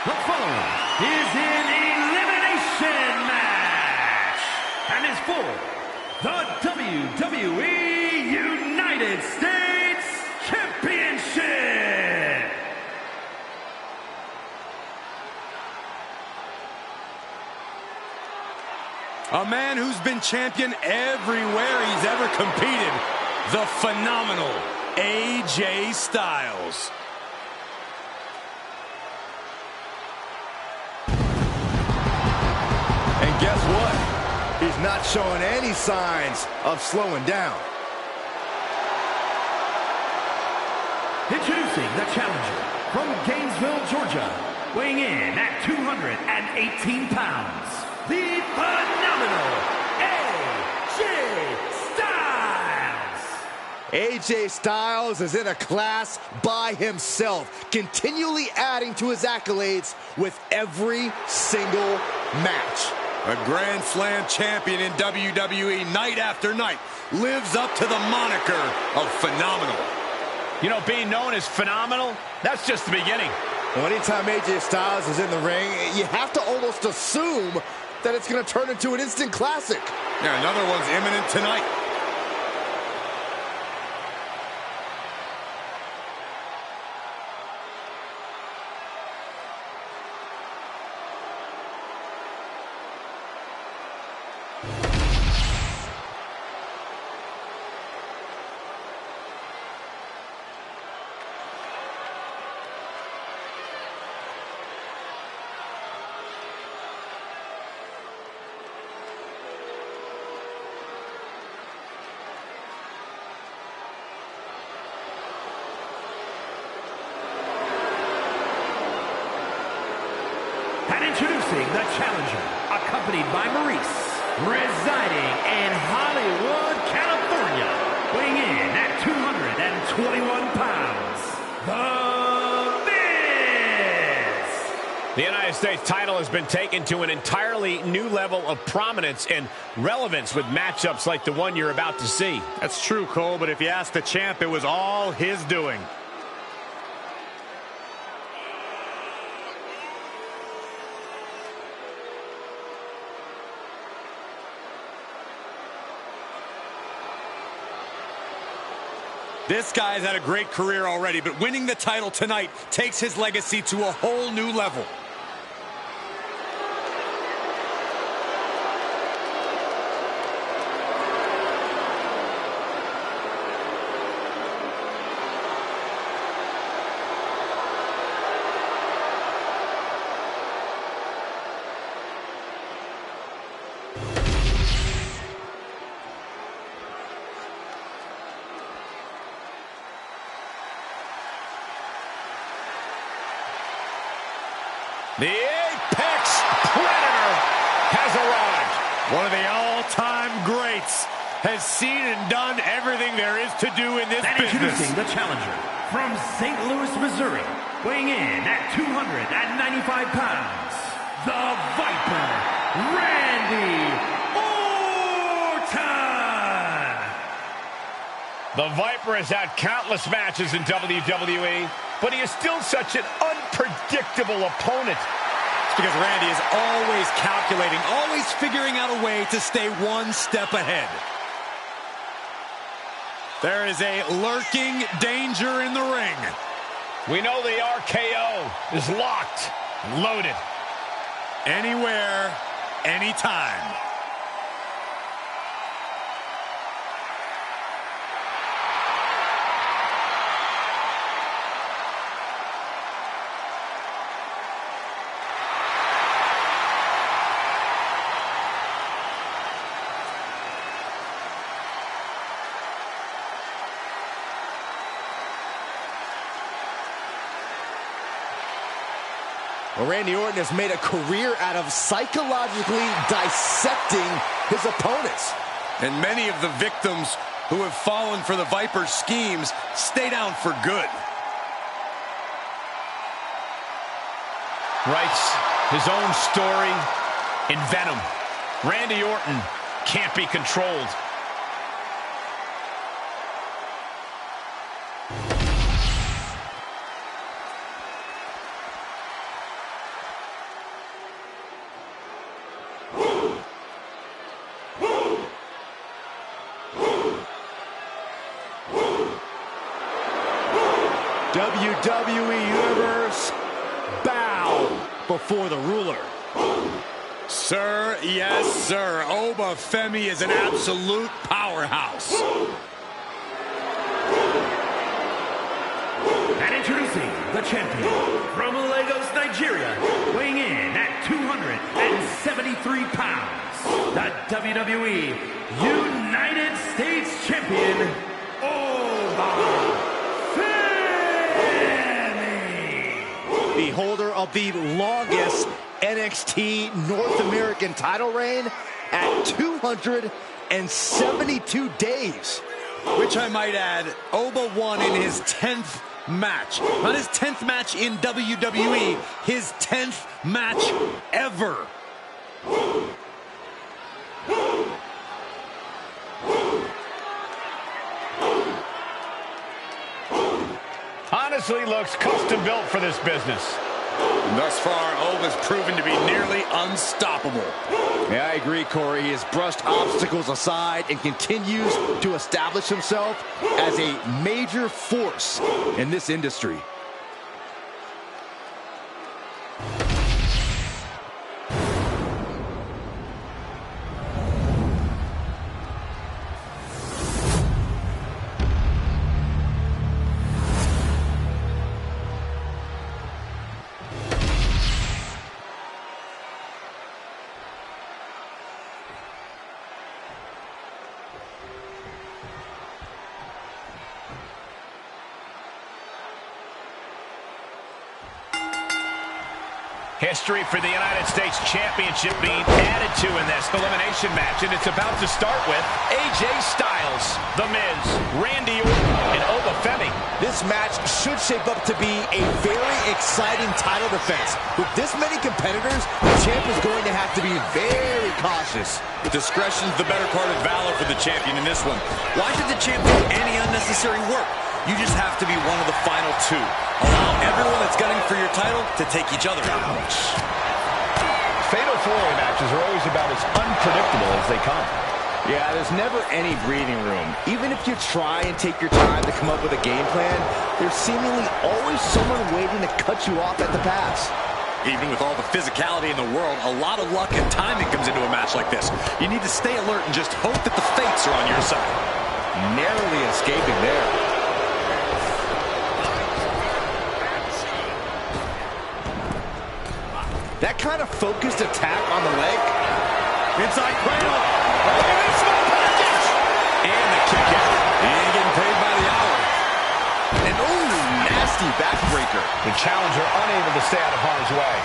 The following is an elimination match and is for the WWE United States Championship. A man who's been champion everywhere he's ever competed, the phenomenal AJ Styles. And guess what? He's not showing any signs of slowing down. Introducing the challenger from Gainesville, Georgia, weighing in at 218 pounds, the phenomenal AJ Styles. AJ Styles is in a class by himself, continually adding to his accolades with every single match. A Grand Slam champion in WWE night after night lives up to the moniker of phenomenal. You know, being known as phenomenal, that's just the beginning. Well, anytime AJ Styles is in the ring, you have to almost assume that it's going to turn into an instant classic. Yeah, another one's imminent tonight. And introducing the challenger, accompanied by Maurice, residing in Hollywood, California, weighing in at 221 pounds, The Miz. The United States title has been taken to an entirely new level of prominence and relevance with matchups like the one you're about to see. That's true, Cole, but if you ask the champ, it was all his doing. This guy's had a great career already, but winning the title tonight takes his legacy to a whole new level. The Apex Predator has arrived. One of the all-time greats has seen and done everything there is to do in this And business. introducing the challenger from St. Louis, Missouri, weighing in at 295 pounds, the Viper, Randy Orton. The Viper has had countless matches in WWE, but he is still such an unpredictable opponent. It's because Randy is always calculating, always figuring out a way to stay one step ahead. There is a lurking danger in the ring. We know the RKO is locked and loaded. Anywhere, anytime. Well, Randy Orton has made a career out of psychologically dissecting his opponents. And many of the victims who have fallen for the Viper's schemes stay down for good. Writes his own story in Venom. Randy Orton can't be controlled. WWE Universe, bow before the ruler. Sir, yes, sir. Oba Femi is an absolute powerhouse. And introducing the champion from Lagos, Nigeria, weighing in at 273 pounds, the WWE United States Champion, Oba Femi. The holder of the longest NXT North American title reign at 272 days. Which I might add, Oba won in his 10th match. Not his 10th match in WWE, his 10th match ever. Honestly, looks custom built for this business. Thus far, Oba's proven to be nearly unstoppable. Yeah, I agree, Corey. He has brushed obstacles aside and continues to establish himself as a major force in this industry. History for the United States Championship being added to in this elimination match, and it's about to start with AJ Styles, The Miz, Randy Orton, and Oba Femi. This match should shape up to be a very exciting title defense. With this many competitors, the champ is going to have to be very cautious. Discretion's the better part of valor for the champion in this one. Why should the champ do any unnecessary work? You just have to be one of the final two. Allow everyone that's gunning for your title to take each other out. Fatal four-way matches are always about as unpredictable as they come. Yeah, there's never any breathing room. Even if you try and take your time to come up with a game plan, there's seemingly always someone waiting to cut you off at the pass. Even with all the physicality in the world, a lot of luck and timing comes into a match like this. You need to stay alert and just hope that the fates are on your side. Narrowly escaping there. That kind of focused attack on the leg. Inside cradle. And the kick out. He ain't getting paid by the hour. And ooh, nasty backbreaker. The challenger unable to stay out of harm's way.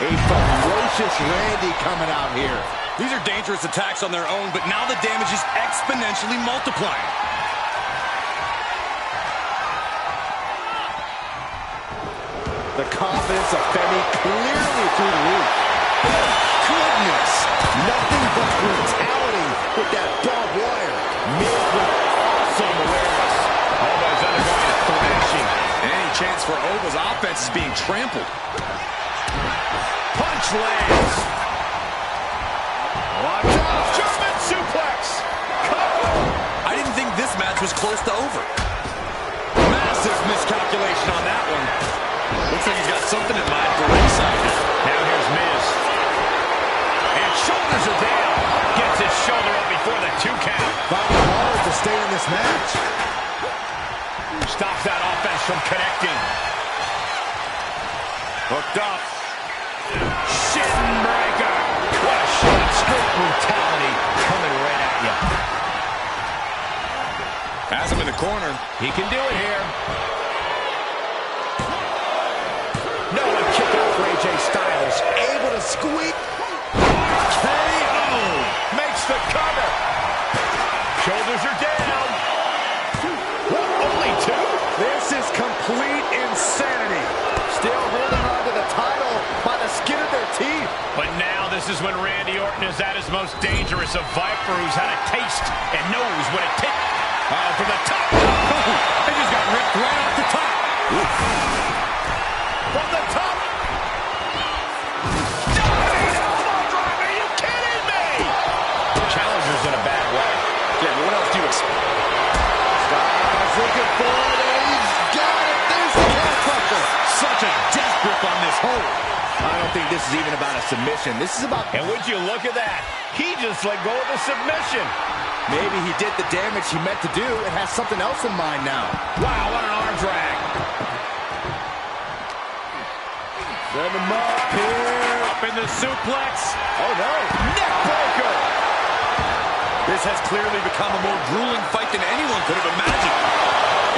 A ferocious Randy coming out here. These are dangerous attacks on their own, but now the damage is exponentially multiplying. The confidence of Femi clearly through the roof. Goodness! Nothing but brutality with that barbed wire. Miz with awesome awareness. Oba is undergoing a thrashing. Any chance for Oba's offense is being trampled. Punch lands. Watch out. German suplex. Cover. I didn't think this match was close to over. Massive miscalculation on that one. Looks like he's got something in mind for ringside here. Now here's Miz. And shoulders are down. Gets his shoulder up before the 2 count. Finding it hard to stay in this match. Stops that offense from connecting. Hooked up. Shin breaker. What a shot. Straight brutality coming right at you. Has him in the corner. He can do it here. No one kick out for AJ Styles. Able to squeak. KO. Makes the cover. Shoulders are down. What, only 2? This is complete insanity. Still holding on to the title by the skin of their teeth. But now this is when Randy Orton is at his most dangerous. A Viper who's had a taste and knows what it takes. From the top. They just got ripped right off the top. From the top. Diving elbow drop. Are you kidding me? Challenger's in a bad way. Yeah, but what else do you expect? Styles looking for it, and he's got it. There's the count. total. I don't think this is even about a submission. This is about... And would you look at that? He just let go of the submission. Maybe he did the damage he meant to do and has something else in mind now. Wow, what an arm drag. Set him up here. Up in the suplex. Oh, no. Neck breaker. This has clearly become a more grueling fight than anyone could have imagined.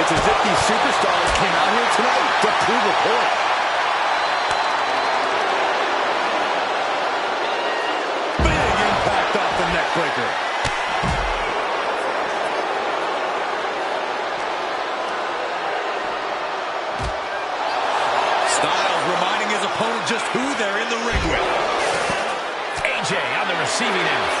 It's as if these superstars came out here tonight to prove a point. Big impact off the neck breaker. Styles reminding his opponent just who they're in the ring with. AJ on the receiving end.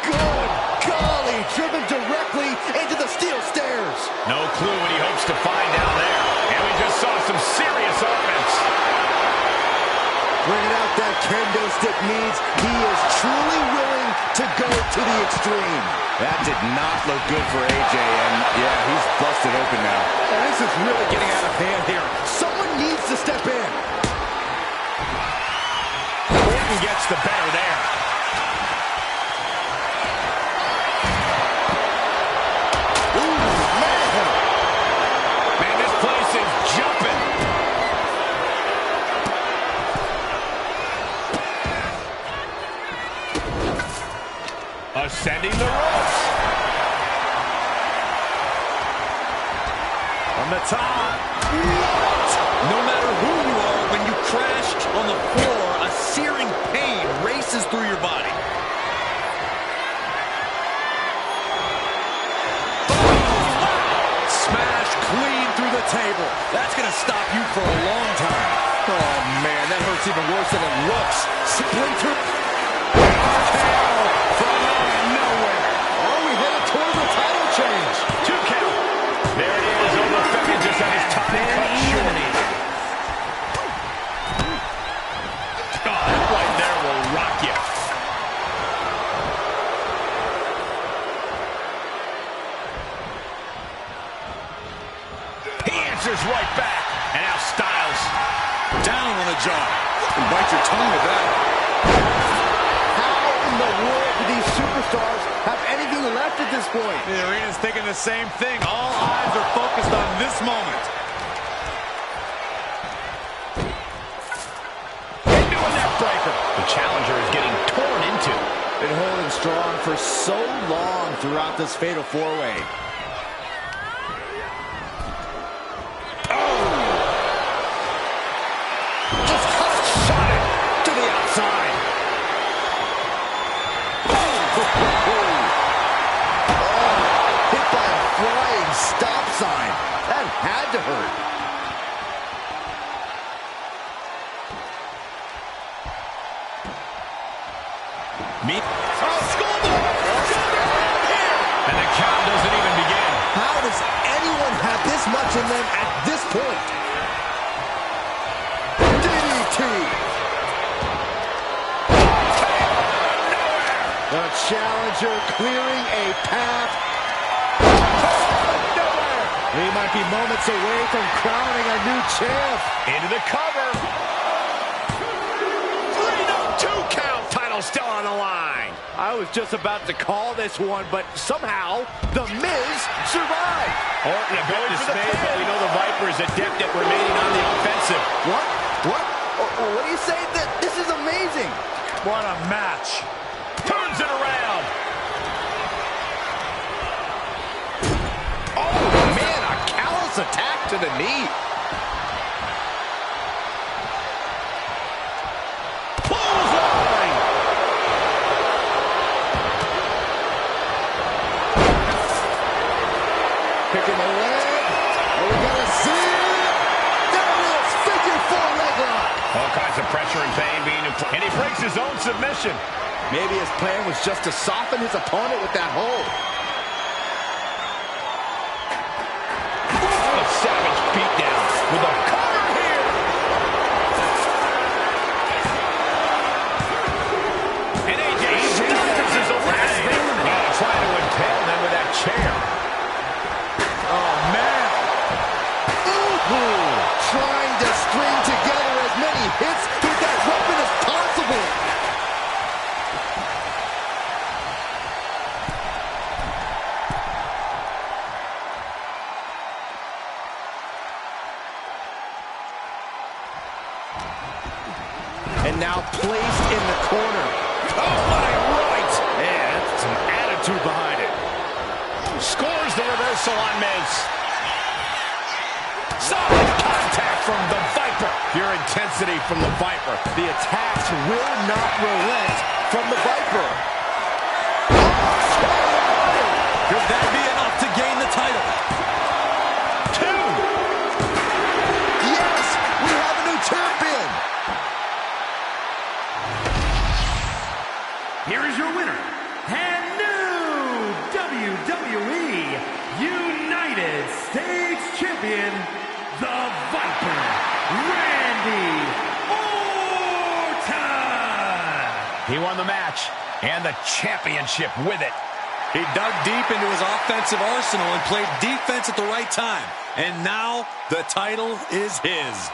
Good golly, driven directly into the steel stairs. No clue what he hopes to find down there. And we just saw some serious offense. Bringing out that kendo stick means he is truly willing to go to the extreme. That did not look good for AJ, and yeah, he's busted open now. And this is really getting out of hand here. Someone needs to step in. Orton gets the better there. Ooh, man. Man, this place is jumping. Ascending the ropes. On the top. No matter who you are, when you crash on the floor, a searing pain races through your body. Smash clean through the table. That's going to stop you for a long time. Oh, man, that hurts even worse than it looks. Splinter. From out of nowhere. Are we headed towards a title change? 2 count. There it is. Overfed just had his time cut short. Oh, that right there will rock you. He answers right back. And now Styles. Down on the jaw. And bite your tongue with that. How in the world do these superstars have anything left at this point? The arena's thinking the same thing. All eyes are focused on this moment. Into a neck breaker. The challenger is getting torn into. Been holding strong for so long throughout this fatal four-way. Just shot it to the outside. Hit by a flying stop sign. That had to hurt. And the count doesn't even begin. How does anyone have this much in them at this point? DDT. The challenger clearing a path. He might be moments away from crowning a new champ. Into the cover. 3-2 count. Title still on the line. I was just about to call this one, but somehow The Miz survived. Orton a bit dismayed, but we know the Viper is adept at remaining on the offensive. What? What do you say? This is amazing. What a match. Turns it around. Oh, man, a callous attack to the knee. Clothesline. Picking the leg. Are we going to see it? There it is. Figure 4 leg lock. All kinds of pressure and pain being applied. And he breaks his own submission. Maybe his plan was just to soften his opponent with that hold. A savage beatdown with a cover here. And AJ Styles is away. Trying to impale them with that chair. Oh, man. Ooh. and now placed in the corner. Oh, my right! And some attitude behind it. Scores the reversal on Miz. Solid contact from the Viper. Pure intensity from the Viper. The attacks will not relent from the Viper. Could that be enough to gain the title? 2. Yes, we have a new champion. Here is your winner, and new WWE United States Champion, the Viper, Randy Orton! He won the match and the championship with it. He dug deep into his offensive arsenal and played defense at the right time. And now the title is his.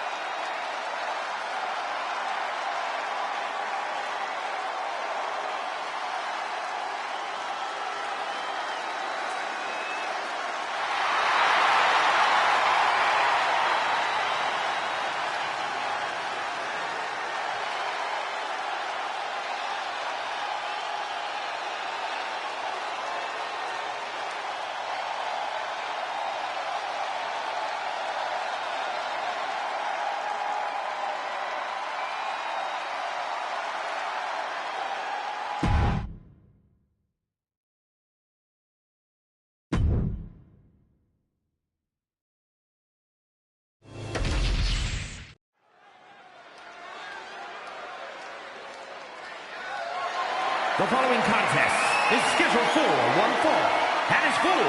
The following contest is scheduled for one fall and is for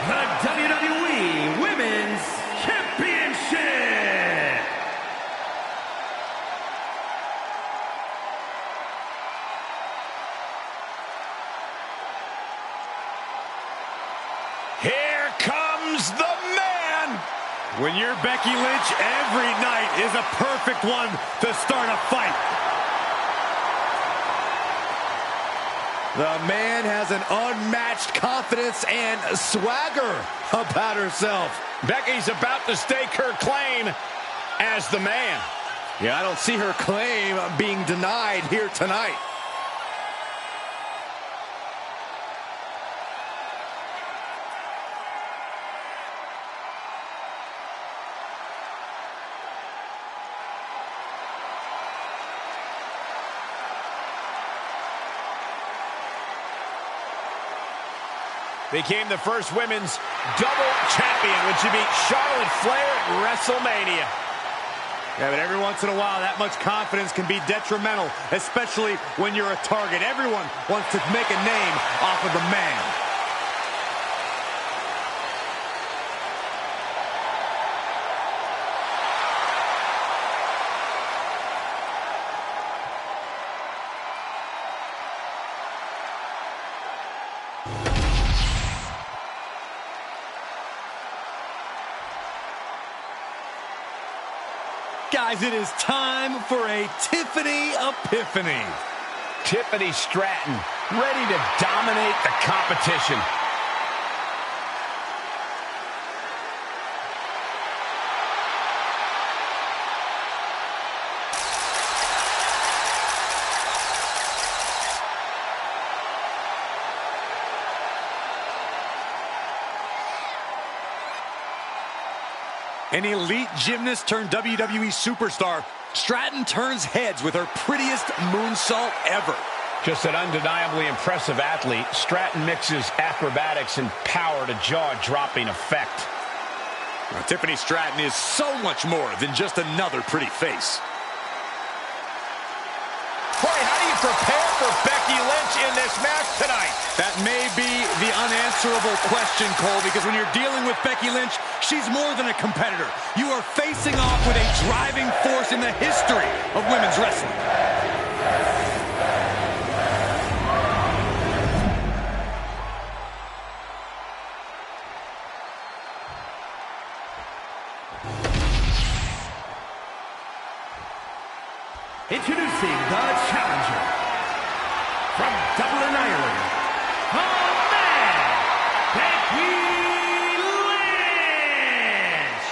the WWE Women's Championship. Here comes the man. When you're Becky Lynch, every night is a perfect one to start a fight. The man has an unmatched confidence and swagger about herself. Becky's about to stake her claim as the man. Yeah, I don't see her claim being denied here tonight. Became the first women's double champion when she beat Charlotte Flair at WrestleMania. Yeah, but every once in a while, that much confidence can be detrimental, especially when you're a target. Everyone wants to make a name off of the man. Guys, it is time for a Tiffany Epiphany. Tiffany Stratton, ready to dominate the competition. An elite gymnast turned WWE superstar, Stratton turns heads with her prettiest moonsault ever. Just an undeniably impressive athlete, Stratton mixes acrobatics and power to jaw-dropping effect. Now, Tiffany Stratton is so much more than just another pretty face. Corey, how do you prepare for Becky Lynch in this match tonight? That may be the unanswerable question, Cole, because when you're dealing with Becky Lynch, she's more than a competitor. You are facing off with a driving force in the history of women's wrestling. Introducing the challenger from Dublin, Ireland, the man, Becky Lynch.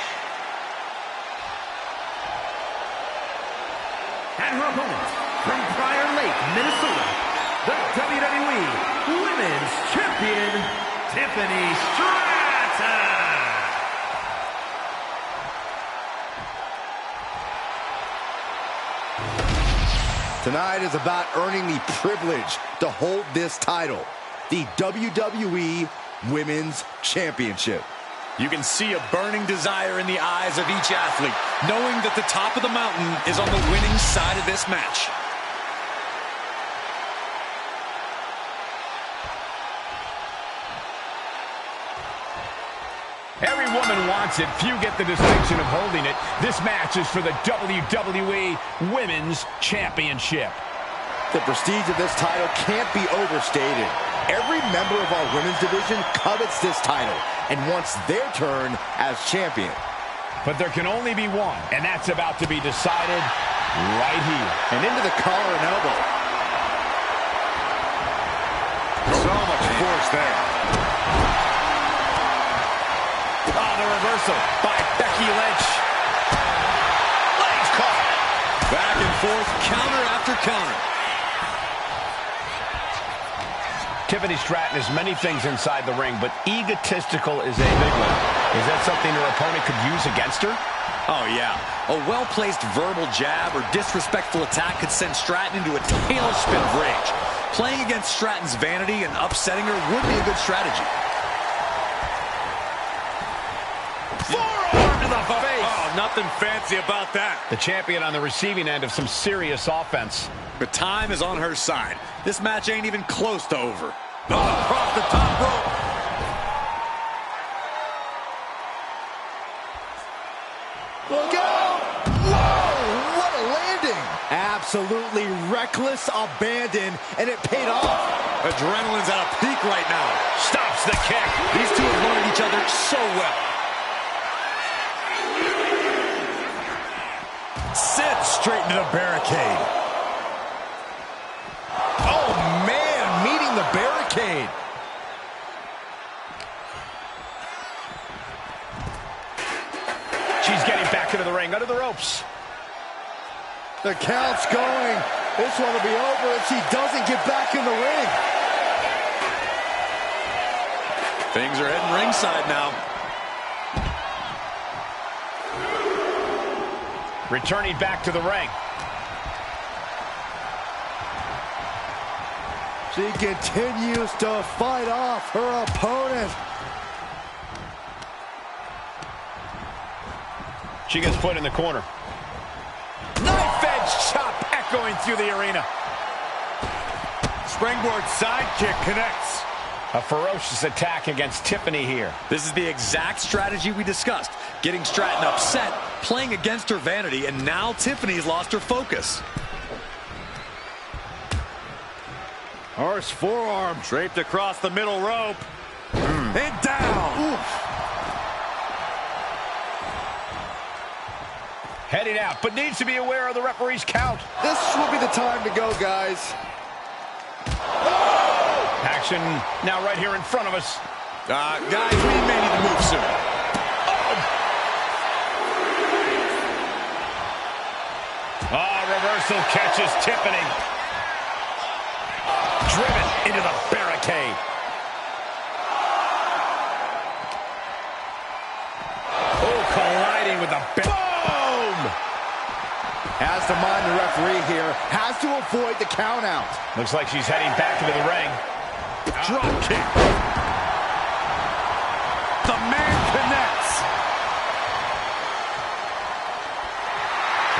And her opponent, from Prior Lake, Minnesota, the WWE Women's Champion, Tiffany Stratton. Tonight is about earning the privilege to hold this title, the WWE Women's Championship. You can see a burning desire in the eyes of each athlete, knowing that the top of the mountain is on the winning side of this match. Every woman wants it. Few get the distinction of holding it. This match is for the WWE Women's Championship. The prestige of this title can't be overstated. Every member of our women's division covets this title and wants their turn as champion. But there can only be one, and that's about to be decided right here. And into the collar and elbow. So much force there. Oh, the reversal by Becky Lynch. Legs caught. Back and forth, counter after counter. Tiffany Stratton is many things inside the ring, but egotistical is a big one. Is that something her opponent could use against her? Oh, yeah. A well-placed verbal jab or disrespectful attack could send Stratton into a tailspin of rage. Playing against Stratton's vanity and upsetting her would be a good strategy. Forearm to the face. Oh, nothing fancy about that. The champion on the receiving end of some serious offense. But time is on her side. This match ain't even close to over. Oh, across the top rope. Look out! Whoa, what a landing! Absolutely reckless abandon, and it paid off. Adrenaline's at a peak right now. Stops the kick. These two have learned each other so well. Sent straight into the barricade. Oh, man, meeting the barricade. She's getting back into the ring, under the ropes. The count's going. This one will be over if she doesn't get back in the ring. Things are heading ringside now. Returning back to the ring. She continues to fight off her opponent. She gets put in the corner. Knife edge chop echoing through the arena. Springboard sidekick connects. A ferocious attack against Tiffany here. This is the exact strategy we discussed. Getting Stratton upset, playing against her vanity, and now Tiffany's lost her focus. Horse forearm draped across the middle rope. And down. Oof. Heading out, but needs to be aware of the referee's count. This will be the time to go, guys. Action now right here in front of us. Guys, we may need to move soon. Reversal catches Tiffany. Driven into the barricade. Oh, colliding with the boom! Has to mind the referee here. Has to avoid the count out. Looks like she's heading back into the ring. Drop kick. The man connects.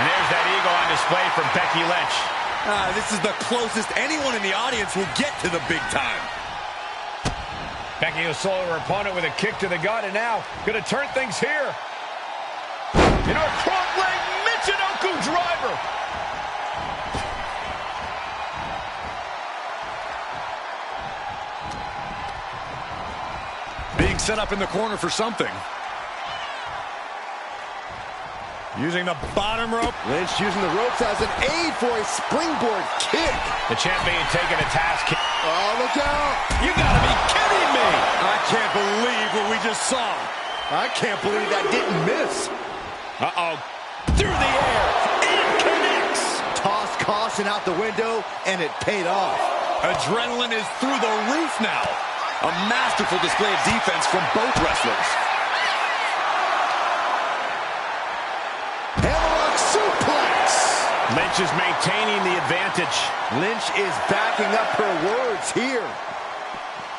And there's that ego on display from Becky Lynch. This is the closest anyone in the audience will get to the big time. Becky will solo her opponent with a kick to the gut, and now going to turn things here. Into a front leg Michinoku driver. Being set up in the corner for something. Using the bottom rope. Lynch using the ropes as an aid for a springboard kick. The champion taking a task. Oh, look out. You gotta be kidding me. I can't believe what we just saw. I can't believe that didn't miss. Uh-oh. Through the air. It connects. Toss caution out the window, and it paid off. Adrenaline is through the roof now. A masterful display of defense from both wrestlers. Hammerlock suplex. Lynch is maintaining the advantage. Lynch is backing up her words here.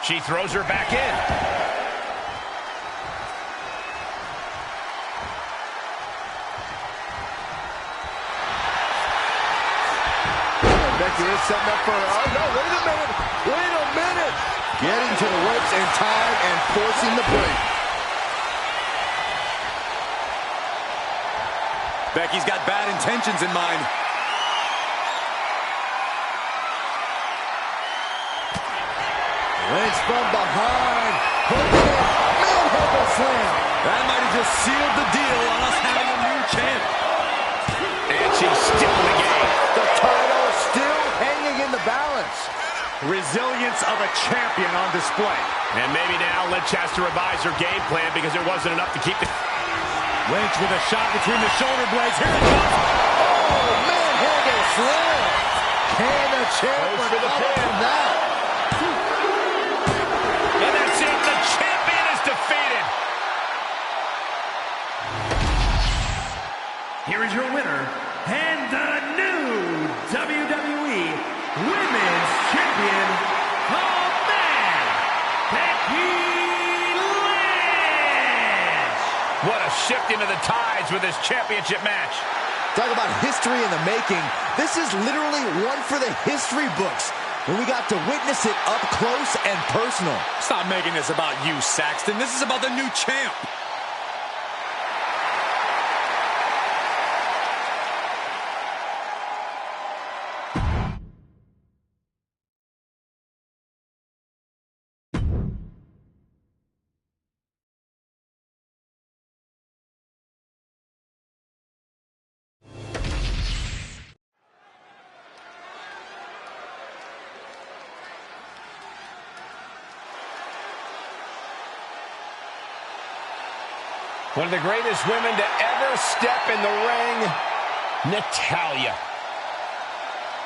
She throws her back in. Becky is setting up for her. Oh, no, wait a minute. Wait a minute. Getting to the ropes in time and forcing the break. Becky's got bad intentions in mind. Lynch from behind. Hooking it. Manhandle slam. That might have just sealed the deal on us having a new champ. And she's still in the game. The title still hanging in the balance. Resilience of a champion on display. And maybe now Lynch has to revise her game plan because it wasn't enough to keep the... Lynch with a shot between the shoulder blades. Here it comes. Oh, manhandle slam. Can the champ recover from that? And that's it. The champion is defeated. Here is your winner, and the new WWE Women's Champion, the Man, Becky Lynch. What a shift into the tides with this championship match. Talk about history in the making. This is literally one for the history books, when we got to witness it up close and personal. Stop making this about you, Saxton. This is about the new champ. One of the greatest women to ever step in the ring, Natalya.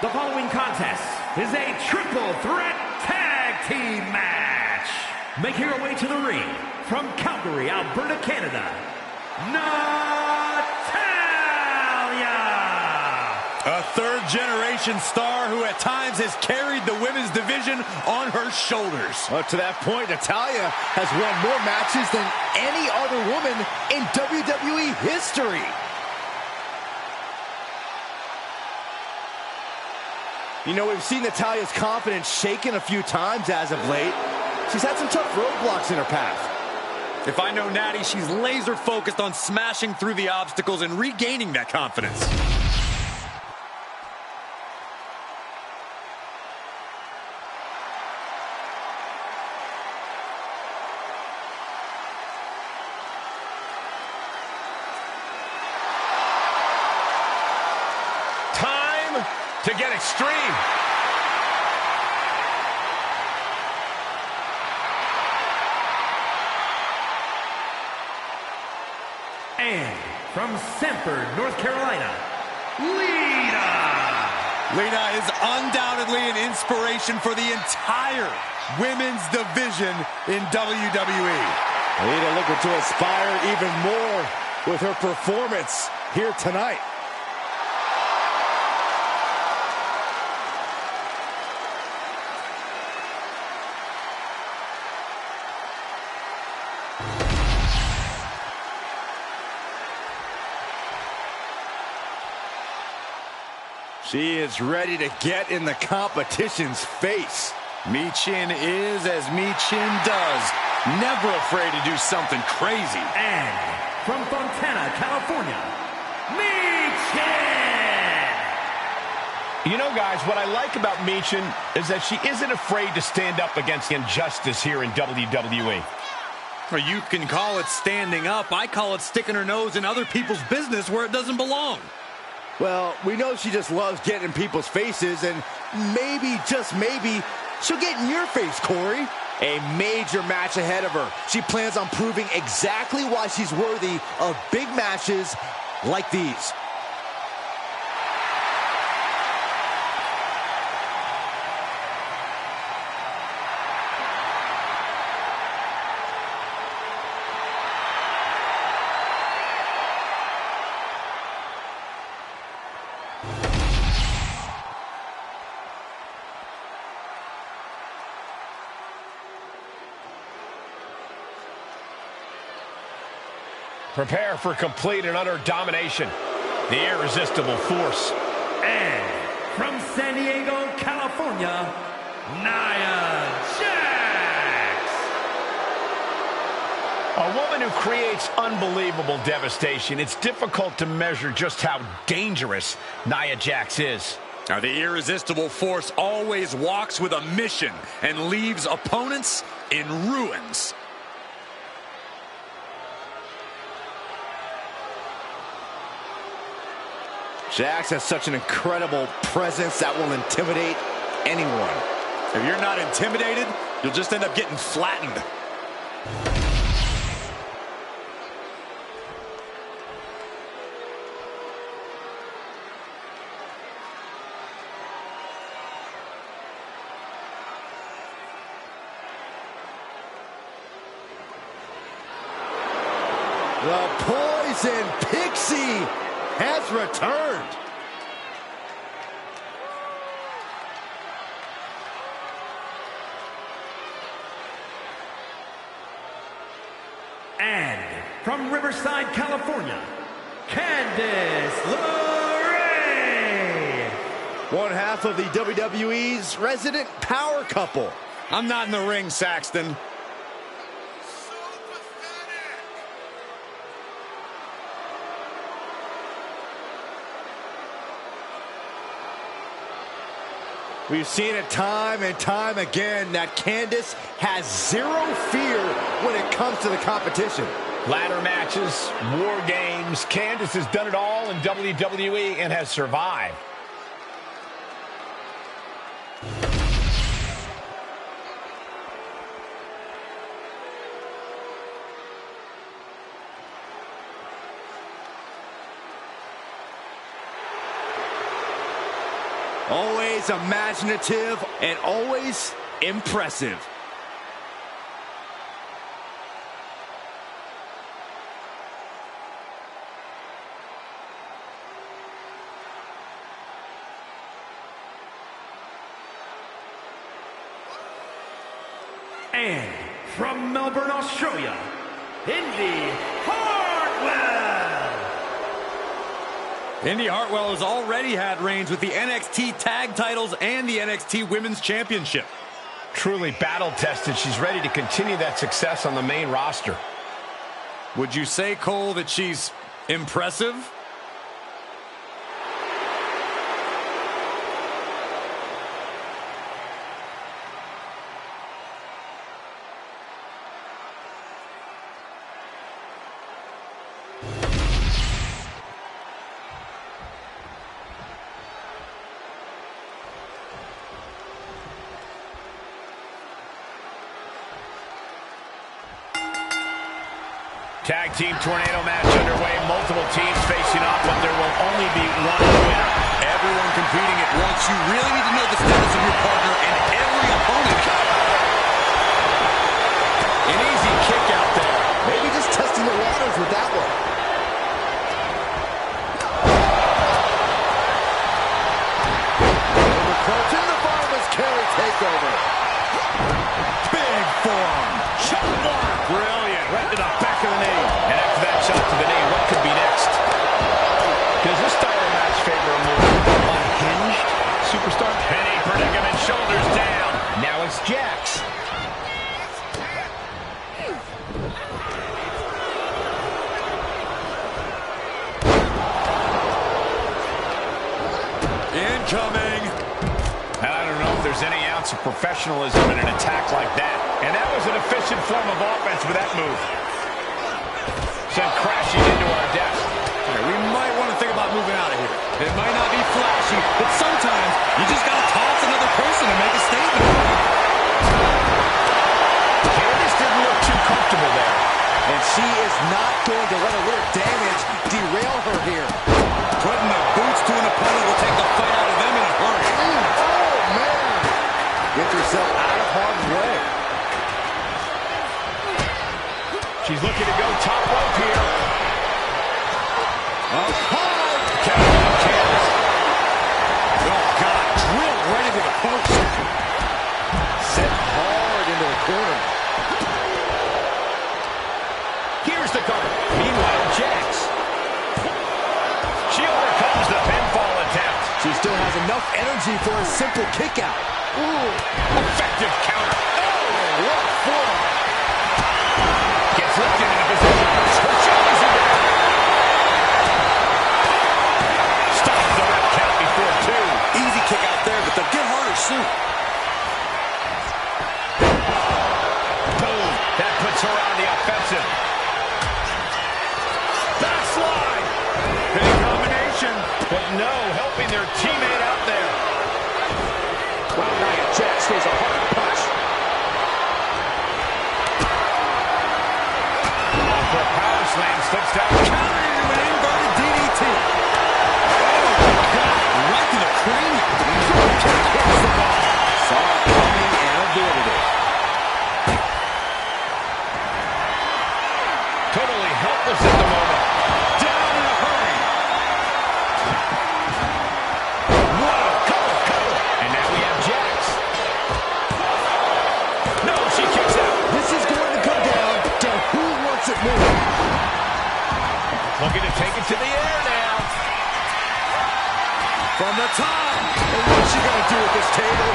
The following contest is a triple threat tag team match. Making her way to the ring from Calgary, Alberta, Canada, Natalya. A third-generation star who at times has carried the women's division on her shoulders. To that point, Natalya has won more matches than any other woman in WWE history. You know, we've seen Natalya's confidence shaken a few times as of late. She's had some tough roadblocks in her path. If I know Natty, she's laser-focused on smashing through the obstacles and regaining that confidence. To get extreme. And from Sanford, North Carolina, Lita. Lita is undoubtedly an inspiration for the entire women's division in WWE. Lita looking to aspire even more with her performance here tonight. She is ready to get in the competition's face. Michin is as Michin does. Never afraid to do something crazy. And from Fontana, California, Michin. You know, guys, what I like about Michin is that she isn't afraid to stand up against injustice here in WWE. Or you can call it standing up. I call it sticking her nose in other people's business where it doesn't belong. Well, we know she just loves getting in people's faces, and maybe, just maybe, she'll get in your face, Corey. A major match ahead of her. She plans on proving exactly why she's worthy of big matches like these. Prepare for complete and utter domination. The irresistible force. And from San Diego, California, Nia Jax. A woman who creates unbelievable devastation. It's difficult to measure just how dangerous Nia Jax is. Now, the irresistible force always walks with a mission and leaves opponents in ruins. Jax has such an incredible presence that will intimidate anyone. If you're not intimidated, you'll just end up getting flattened. The Poison Pixie has returned. And from Riverside, California, Candice LeRae. One half of the WWE's resident power couple. I'm not in the ring, Saxton. We've seen it time and time again that Candice has zero fear when it comes to the competition. Ladder matches, war games. Candice has done it all in WWE and has survived. Always imaginative and always impressive. And from Melbourne, Australia, Indy Hartwell. Indy Hartwell has already had reigns with the NXT Tag Titles and the NXT Women's Championship. Truly battle-tested. She's ready to continue that success on the main roster. Would you say, Cole, that she's impressive? Tag team tornado match underway. Multiple teams facing off, but there will only be one winner. Everyone competing at once. You really need to know the status of your partner and every opponent. An easy kick out there. Maybe just testing the waters with that one. Approaching the Farmer's Carry takeover. Big forearm. Shot block. Brilliant. Right to the back of the knee. And after that shot to the knee, what could be next? Does this style of match favor a more unhinged superstar? Penny predicament, shoulders down. Now it's Jax. Incoming. I don't know if there's any ounce of professionalism in an attack like that. And that was an efficient form of offense with that move. Sent crashing into our desk. We might want to think about moving out of here. It might not be flashy, but sometimes you just got to toss another person to make a statement. Candice didn't look too comfortable there. And she is not going to let a little damage derail her here. Putting the boots to an opponent will take the fight out of them in a hurry. Oh, man. Gets herself out of harm's way. She's looking to go top rope here. Candice. Oh, God. Drilled right into the post. Set hard into the corner. Here's the cover. Meanwhile, strategy for a simple kick out. Ooh, effective counter. Oh, what a forearm. Gets lifted into position. Switches it down. Stops the ref count before two. Easy kick out there, but they'll get harder soon. Boom. That puts her on the offensive. Backslide. Big combination, but no helping their teammate out there. Wow, Nia Jax throws a hard punch. For a power slam, slips down. Counter into an inverted DDT. Oh, God. Right to the cranium. Hits the ball. Saw it coming and avoided it. Totally helpless at the moment. Down in a hurry. Whoa, cover. And now we have Jax. No, she kicks out. This is going to come down to who wants it more. Looking to take it to the air now. From the top. And what's she going to do with this table?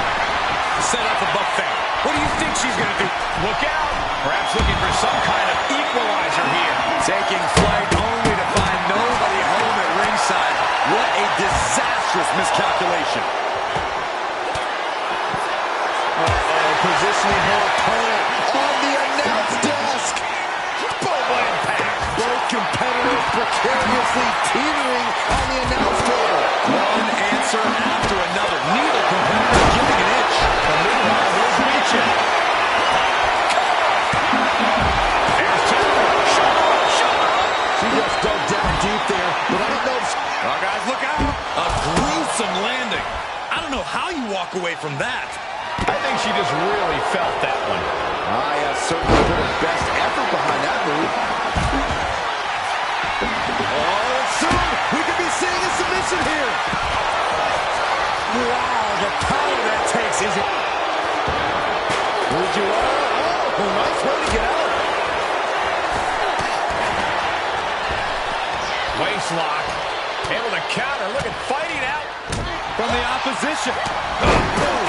Set up a buffet. What do you think she's going to do? Look out. Perhaps looking for some kind of equalizer here. Taking flight only to find nobody home at ringside. What a disastrous miscalculation. Positioning her opponent on the announce desk. Boom, impact. Both competitors precariously teetering on the announce table. One answer after another. Neither competitor giving an inch. And meanwhile, there's reaching. There's two. Shut up. She just dug down deep there, but I don't know if... Oh, guys, look out. A gruesome landing. I don't know how you walk away from that. I think she just really felt that one. Nia certainly put her best effort behind that move. Oh, soon we could be seeing a submission here. Wow, the power that takes isn't... Would you... Oh, nice way to get out. Waist lock. Able to counter. Look at fighting out From the opposition. boom.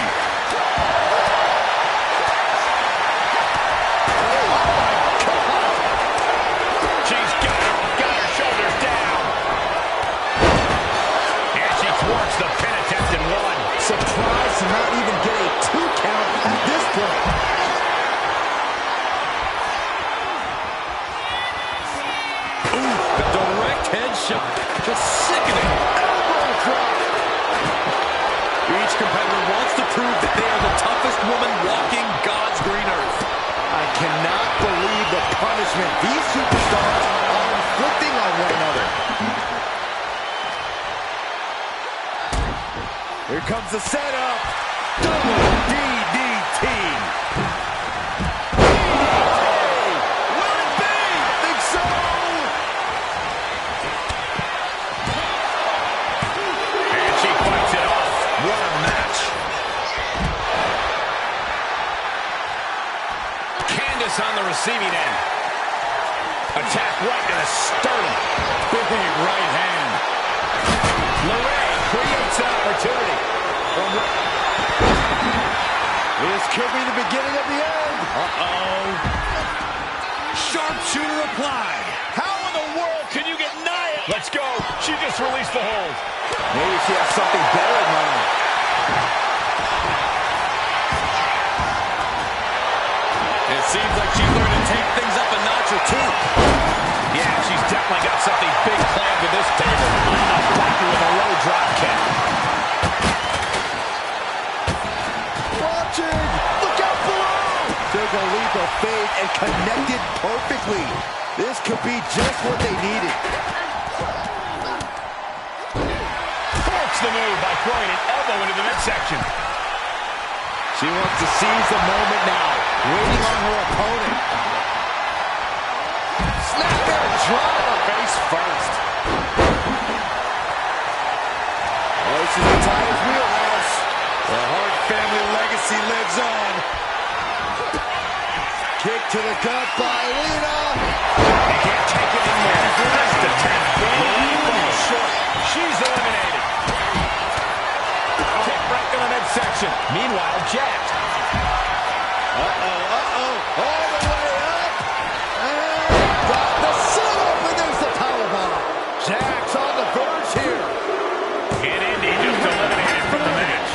She's got her shoulders down. And she thwarts the pin attempt and one. Surprised to not even get a 2 count at this point. Ooh, the direct headshot. Just sickening. Elbow drop. Each competitor wants to prove that they are the toughest woman walking God's green earth. I cannot believe the punishment these superstars are inflicting on one another. Here comes the setup. Double DDT. Will it be? I think so. And she fights it off. What a match. Candace on the receiving end. Attack right to the sternum. Big right hand. LeRae creates an opportunity. This could be the beginning of the end. Uh-oh. Sharpshooter applied. How in the world can you get Nia? Let's go. She just released the hold. Maybe she has something better in mind. It seems like she's learned to take things up a notch or two. Yeah, she's definitely got something big planned with this table. Back with a low drop kick. Watching. Look out below. Took a leap of faith and connected perfectly. This could be just what they needed. Forks the move by throwing an elbow into the midsection. She wants to seize the moment now, waiting on her opponent. Snap and drop her face first. Oh, this is the Tiger's wheelhouse. The Hart family legacy lives on. Kick to the gut by Lita. They can't take it anymore. First attempt. Falls short. She's eliminated. Kick Jack's on the verge here. And Indy just eliminated from the match.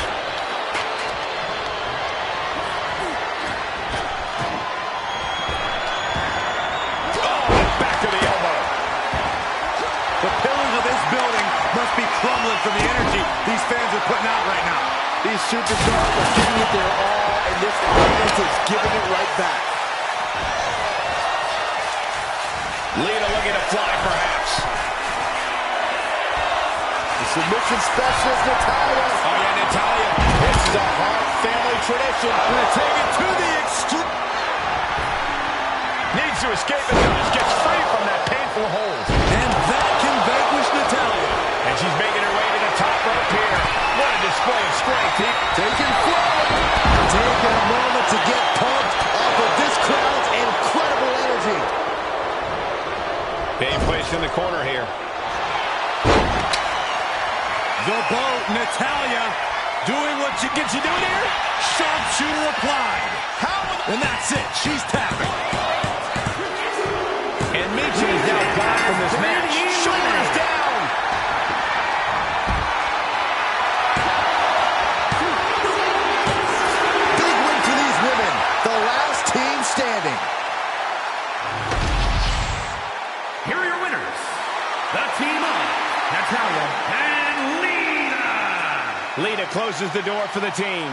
Must be crumbling from the energy these fans are putting out right now. These superstars are giving it their all, and this audience is giving it right back. Lita looking to fly, perhaps. The submission specialist, Natalya. Oh, yeah, Natalya. This is a Hart family tradition. Going to take it to the extreme. Needs to escape and just gets free from that painful hold. And that can vanquish Natalya. And she's making her way to the top rope here. What a display of strength. Taking forward. Taking a moment to get pumped off of this crowd's incredible energy. Being placed in the corner here. The boat, Natalya, doing what she gets you doing here. Sharpshooter applied. And that's it. She's tapping. And Michi is now back from this match. Shoulders down. Standing. Here are your winners, the team of Natalya and Lita. Lita closes the door for the team.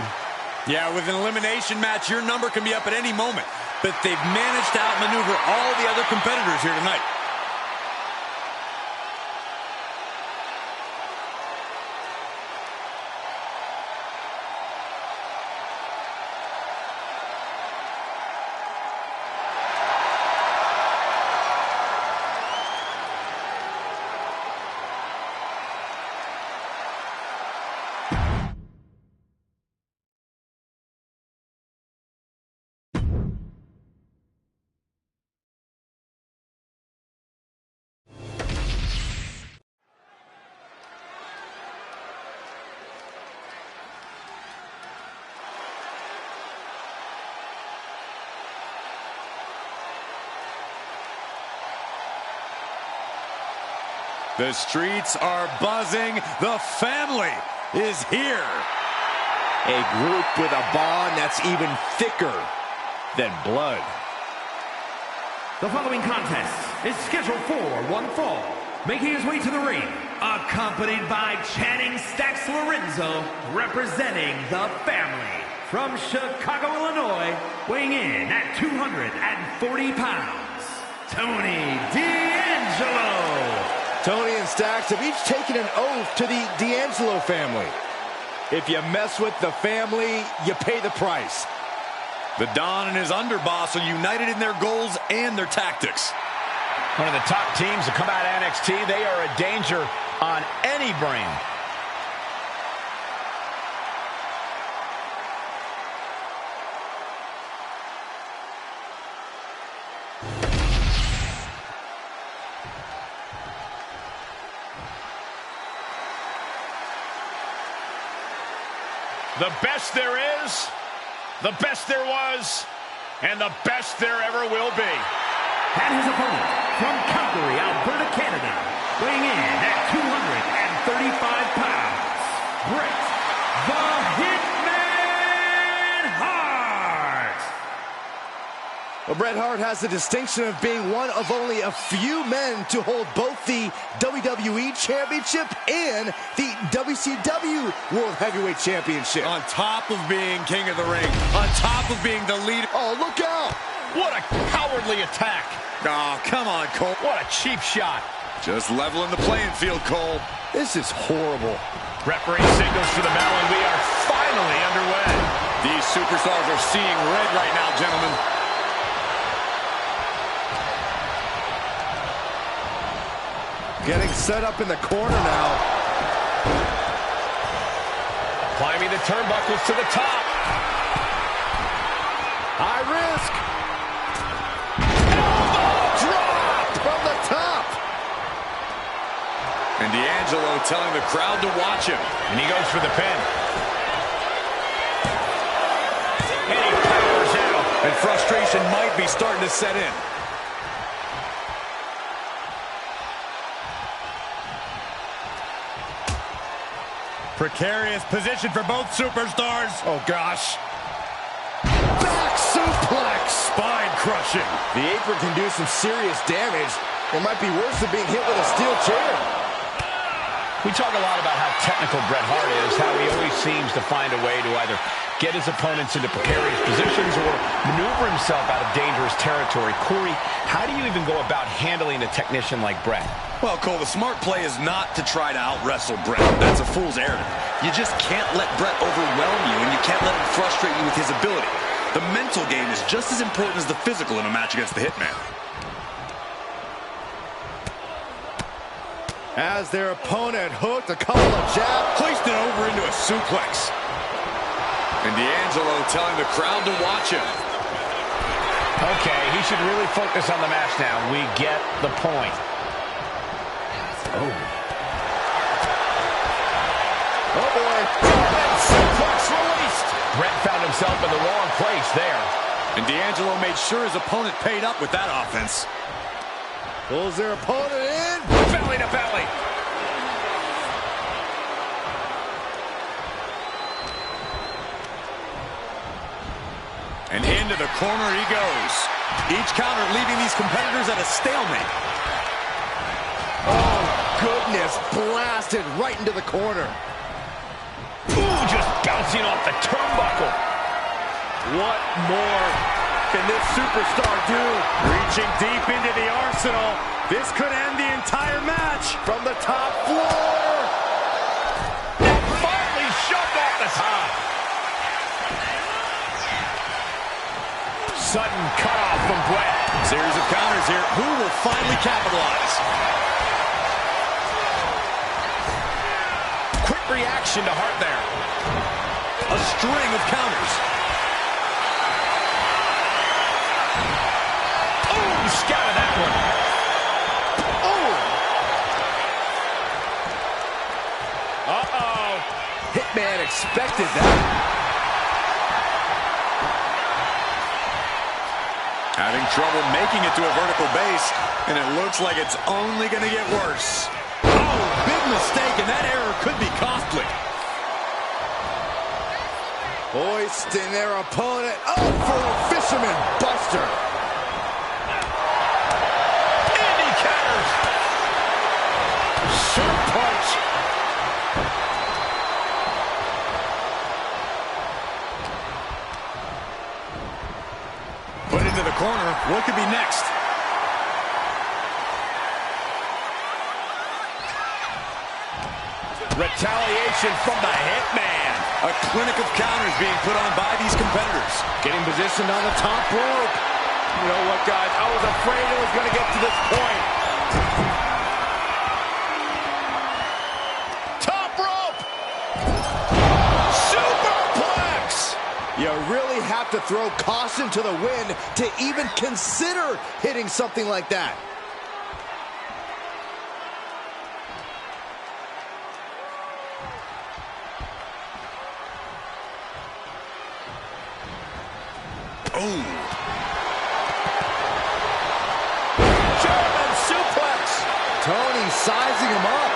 Yeah, with an elimination match, your number can be up at any moment. But they've managed to outmaneuver all the other competitors here tonight. The streets are buzzing. The family is here. A group with a bond that's even thicker than blood. The following contest is scheduled for one fall. Making his way to the ring, accompanied by Channing Stacks Lorenzo, representing the family. From Chicago, Illinois, weighing in at 240 pounds, Tony D'Angelo. Tony and Stacks have each taken an oath to the D'Angelo family. If you mess with the family, you pay the price. The Don and his underboss are united in their goals and their tactics. One of the top teams to come out of NXT. They are a danger on any brand. The best there is, the best there was, and the best there ever will be. And his opponent, from Calgary, Alberta, Canada, weighing in at 235 pounds, Bret the Hitman Hart. Well, Bret Hart has the distinction of being one of only a few men to hold both the WWE Championship and the WCW World Heavyweight Championship. On top of being king of the ring, on top of being the leader. Oh, look out! What a cowardly attack. Oh, come on, Cole. What a cheap shot. Just leveling the playing field, Cole. This is horrible. Referee signals for the bell, and we are finally underway. These superstars are seeing red right now, gentlemen. Getting set up in the corner now. Climbing the turnbuckles to the top. High risk. Elbow drop from the top. And D'Angelo telling the crowd to watch him. And he goes for the pin. And he powers out. And frustration might be starting to set in. Precarious position for both superstars. Oh, gosh. Back suplex. Spine crushing. The apron can do some serious damage. It might be worse than being hit with a steel chair. We talk a lot about how technical Bret Hart is, how he always seems to find a way to either get his opponents into precarious positions or maneuver himself out of dangerous territory. Corey, how do you even go about handling a technician like Bret? Well, Cole, the smart play is not to try to out-wrestle Bret. That's a fool's errand. You just can't let Bret overwhelm you, and you can't let him frustrate you with his ability. The mental game is just as important as the physical in a match against the Hitman. As their opponent hooked a couple of jabs. Placed it over into a suplex. And D'Angelo telling the crowd to watch him. Okay, he should really focus on the match now. We get the point. Oh boy. Suplex released. Bret found himself in the wrong place there. And D'Angelo made sure his opponent paid up with that offense. Pulls their opponent in. Belly to belly. And into the corner he goes. Each counter leaving these competitors at a stalemate. Oh, goodness. Blasted right into the corner. Ooh, just bouncing off the turnbuckle. What more can this superstar do? Reaching deep into the arsenal. This could end the entire match. From the top floor. And finally shoved off the top. Sudden cutoff from Bret. Series of counters here. Who will finally capitalize? Quick reaction to Hart there. A string of counters. Ooh, scouted that one. Uh-oh. Hitman expected that. Having trouble making it to a vertical base, and it looks like it's only going to get worse. Oh, big mistake, and that error could be costly. Hoisting their opponent up for a fisherman buster. And he counters. Sharp punch. Put into the corner. What could be next? Retaliation from the Hitman. A clinic of counters being put on by these competitors. Getting positioned on the top rope. You know what, guys? I was afraid it was going to get to this point. Top rope! Superplex! You really have to throw caution to the wind to even consider hitting something like that. Boom. German suplex. Tony sizing him up.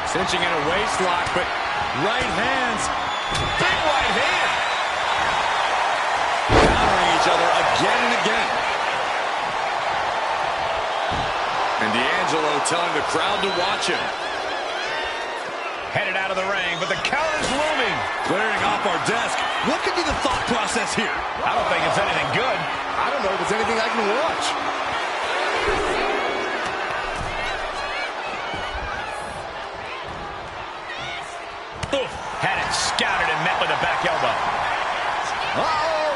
Cinching in a waist lock, but right hands. Big right hand. Countering each other again and again. And D'Angelo telling the crowd to watch him. Headed out of the ring, but the counter's looming. Clearing off our desk. What could be the thought process here? I don't think it's anything good. I don't know if there's anything I can watch. Oof. Had it scouted and met with a back elbow. Uh-oh.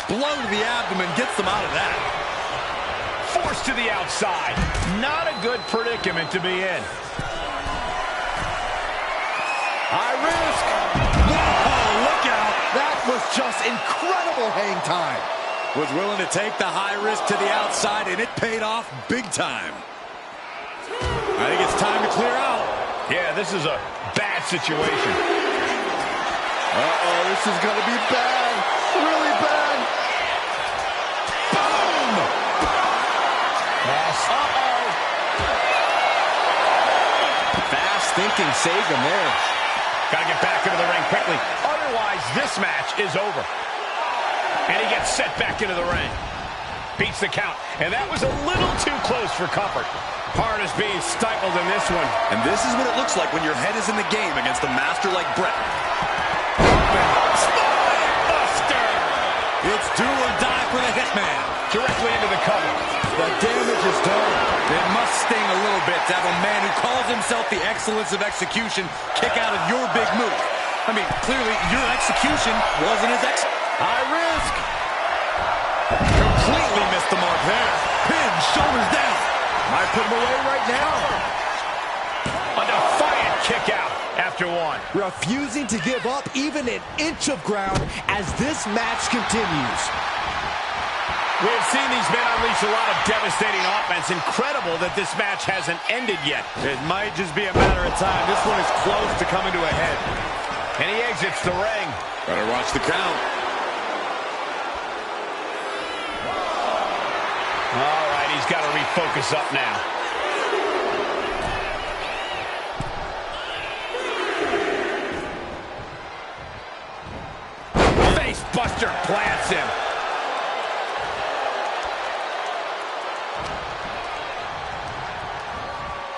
Blow to the abdomen gets them out of that. Forced to the outside. Not a good predicament to be in. High risk. Whoa, look out. That was just incredible hang time. Was willing to take the high risk to the outside, and it paid off big time. I think it's time to clear out. Yeah, this is a bad situation. Uh-oh, this is going to be bad. Really bad. Boom! Yes. Uh-oh. thinking saved him there. Got to get back into the ring quickly. Otherwise, this match is over. And he gets set back into the ring. Beats the count. And that was a little too close for comfort. Heart is being stifled in this one. And this is what it looks like when your head is in the game against a master like Brett. Spinebuster! It's do or die for the Hitman. Directly into the cover. The damage is done. It must sting a little bit to have a man who calls himself the excellence of execution kick out of your big move. I mean, clearly your execution wasn't as excellent. High risk. Completely missed the mark there. Pin, shoulders down. Might put him away right now. A defiant kick out after one. Refusing to give up even an inch of ground as this match continues. We have seen these men unleash a lot of devastating offense. Incredible that this match hasn't ended yet. It might just be a matter of time. This one is close to coming to a head. And he exits the ring. Better watch the count. All right, he's got to refocus up now. Face buster plants him.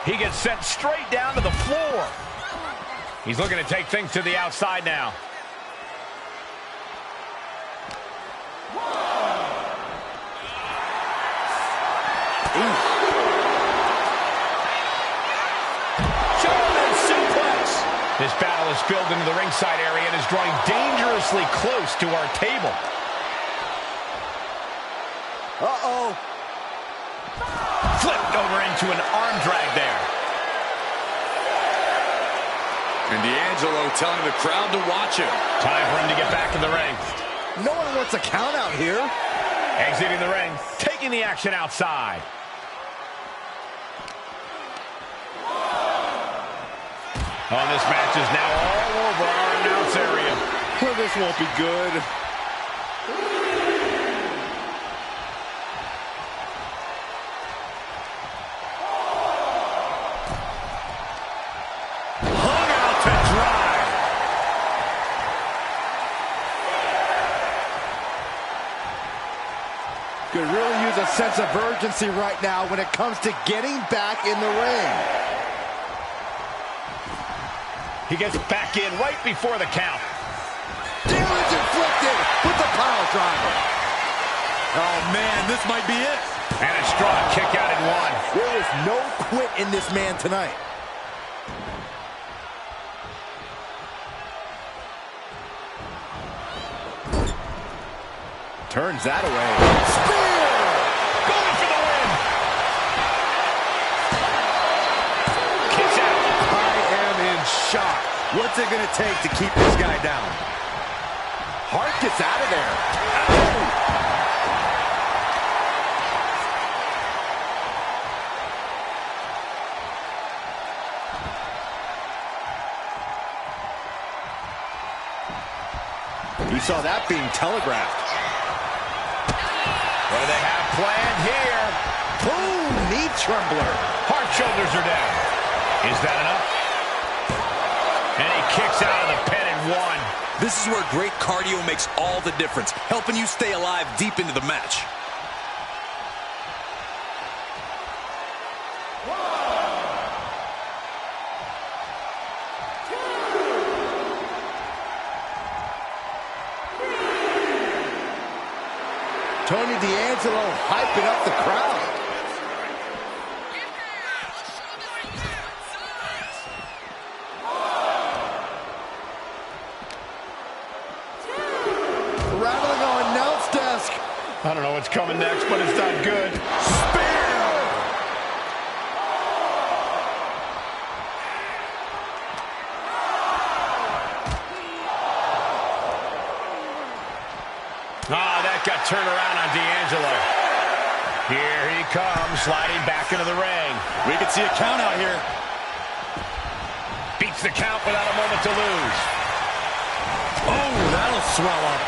He gets sent straight down to the floor. He's looking to take things to the outside now. German suplex. This battle is spilled into the ringside area and is drawing dangerously close to our table. Uh-oh. Flipped over into an arm drag there. And D'Angelo telling the crowd to watch him. Time for him to get back in the ring. No one wants a count out here. Exiting the ring, taking the action outside. Oh, this match is now all over our announce area. Well, this won't be good. Hung out to dry. Could really use a sense of urgency right now when it comes to getting back in the ring. He gets back in right before the count. Damage inflicted with the pile driver. Oh, man, this might be it. And a strong kick out in one. There is no quit in this man tonight. Turns that away. Spear! Going for the win. Kicks out. I am in shock. What's it going to take to keep this guy down? Hart gets out of there. You saw that being telegraphed. What do they have planned here? Boom! Knee trembler. Hard shoulders are down. Is that enough? And he kicks out of the pin in one. This is where great cardio makes all the difference, helping you stay alive deep into the match. Tony D'Angelo hyping up the crowd. Rattling on announce desk. I don't know what's coming next, but it's not good. Spear! Ah, that got turned around on D'Angelo. Here he comes, sliding back into the ring. We could see a count out here. Beats the count without a moment to lose. Oh, that'll swell up.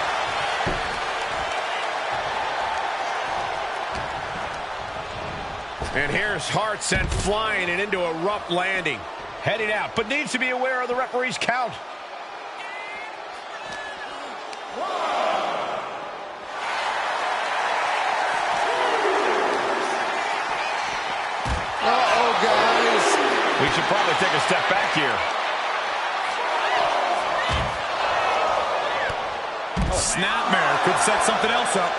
And here's Hart sent flying and into a rough landing. Heading out, but needs to be aware of the referee's count. Uh-oh, guys. We should probably take a step back here. Snapmare could set something else up.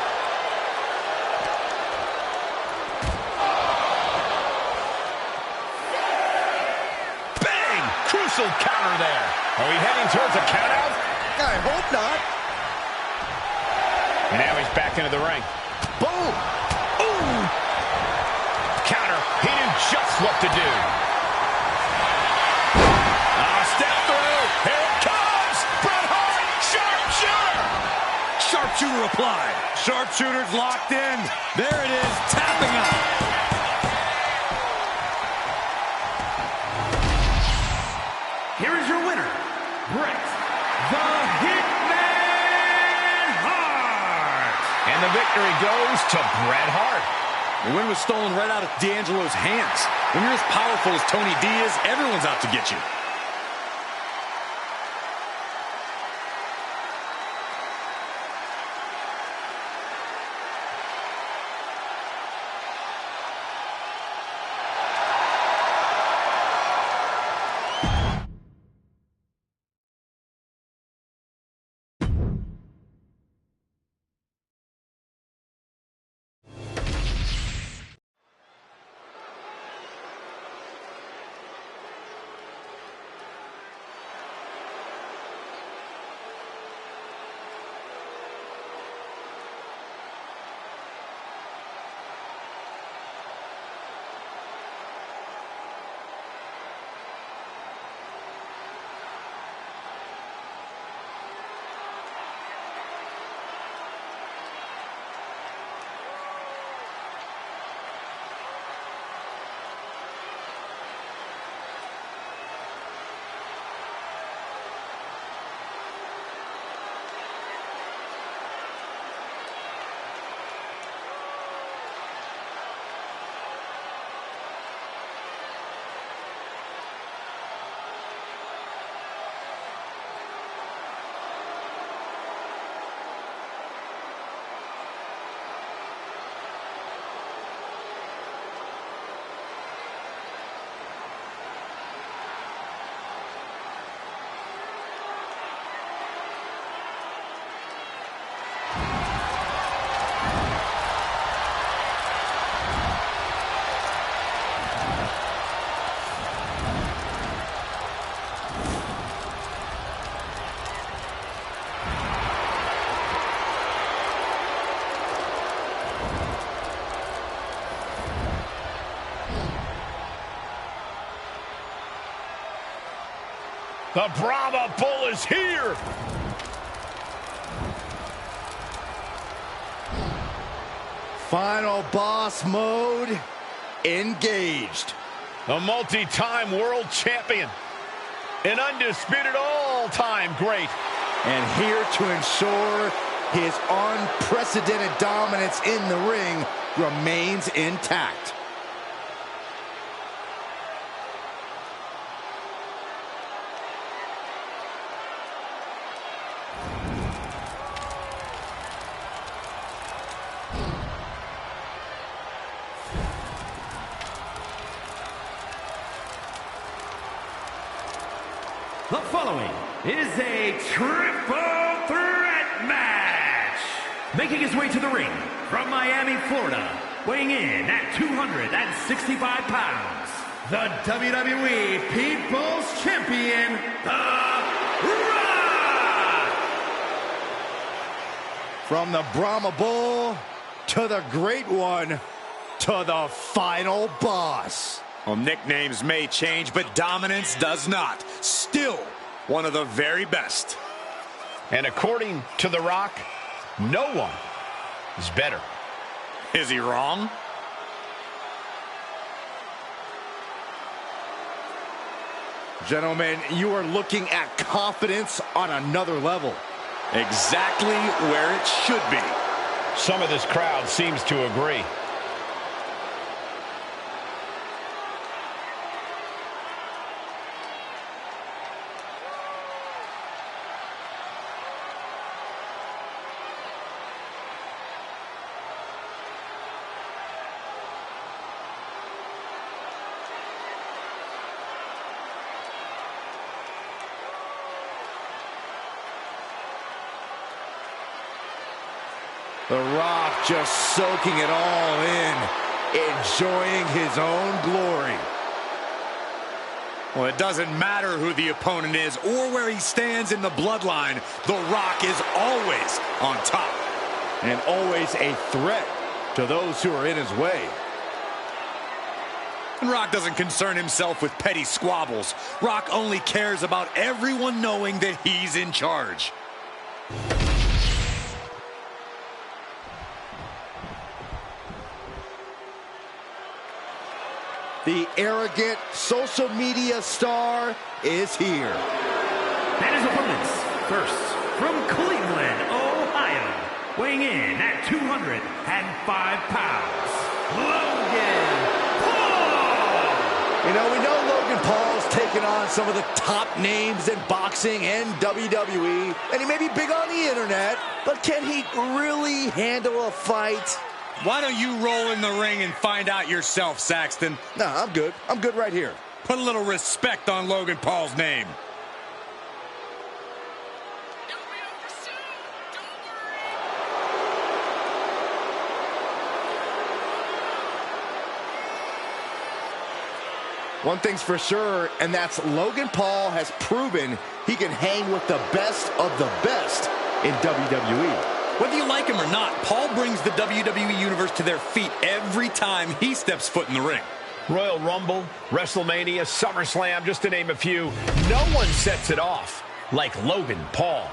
Bang! Crucial counter there. Are we heading towards a countout? I hope not. Now he's back into the ring. Boom. Ooh! Counter. He knew just what to do. Step through. Here it comes. Bret Hart. Sharpshooter. Sharpshooter applied. Sharpshooter's locked in. There it is, tapping out. Here is your winner, Bret the Hitman Hart. And the victory goes to Bret Hart. The win was stolen right out of D'Angelo's hands. When you're as powerful as Tony D is, everyone's out to get you. The Brahma Bull is here. Final boss mode engaged. The multi-time world champion. An undisputed all-time great. And here to ensure his unprecedented dominance in the ring remains intact. The following is a triple threat match. Making his way to the ring from Miami, Florida, weighing in at 265 pounds, the WWE People's Champion, The Rock. From the Brahma Bull to the Great One to the final boss. Well, nicknames may change, but dominance does not. Still one of the very best. And according to The Rock, no one is better. Is he wrong? Gentlemen, you are looking at confidence on another level. Exactly where it should be. Some of this crowd seems to agree. The Rock just soaking it all in, enjoying his own glory. Well, it doesn't matter who the opponent is or where he stands in the bloodline. The Rock is always on top. And always a threat to those who are in his way. And Rock doesn't concern himself with petty squabbles. Rock only cares about everyone knowing that he's in charge. The arrogant social media star is here. And his opponents, first, from Cleveland, Ohio, weighing in at 205 pounds, Logan Paul! You know, we know Logan Paul's taken on some of the top names in boxing and WWE, and he may be big on the internet, but can he really handle a fight? Why don't you roll in the ring and find out yourself, Saxton? Nah, I'm good. I'm good right here. Put a little respect on Logan Paul's name. One thing's for sure, and that's Logan Paul has proven he can hang with the best of the best in WWE. Whether you like him or not, Paul brings the WWE Universe to their feet every time he steps foot in the ring. Royal Rumble, WrestleMania, SummerSlam, just to name a few. No one sets it off like Logan Paul.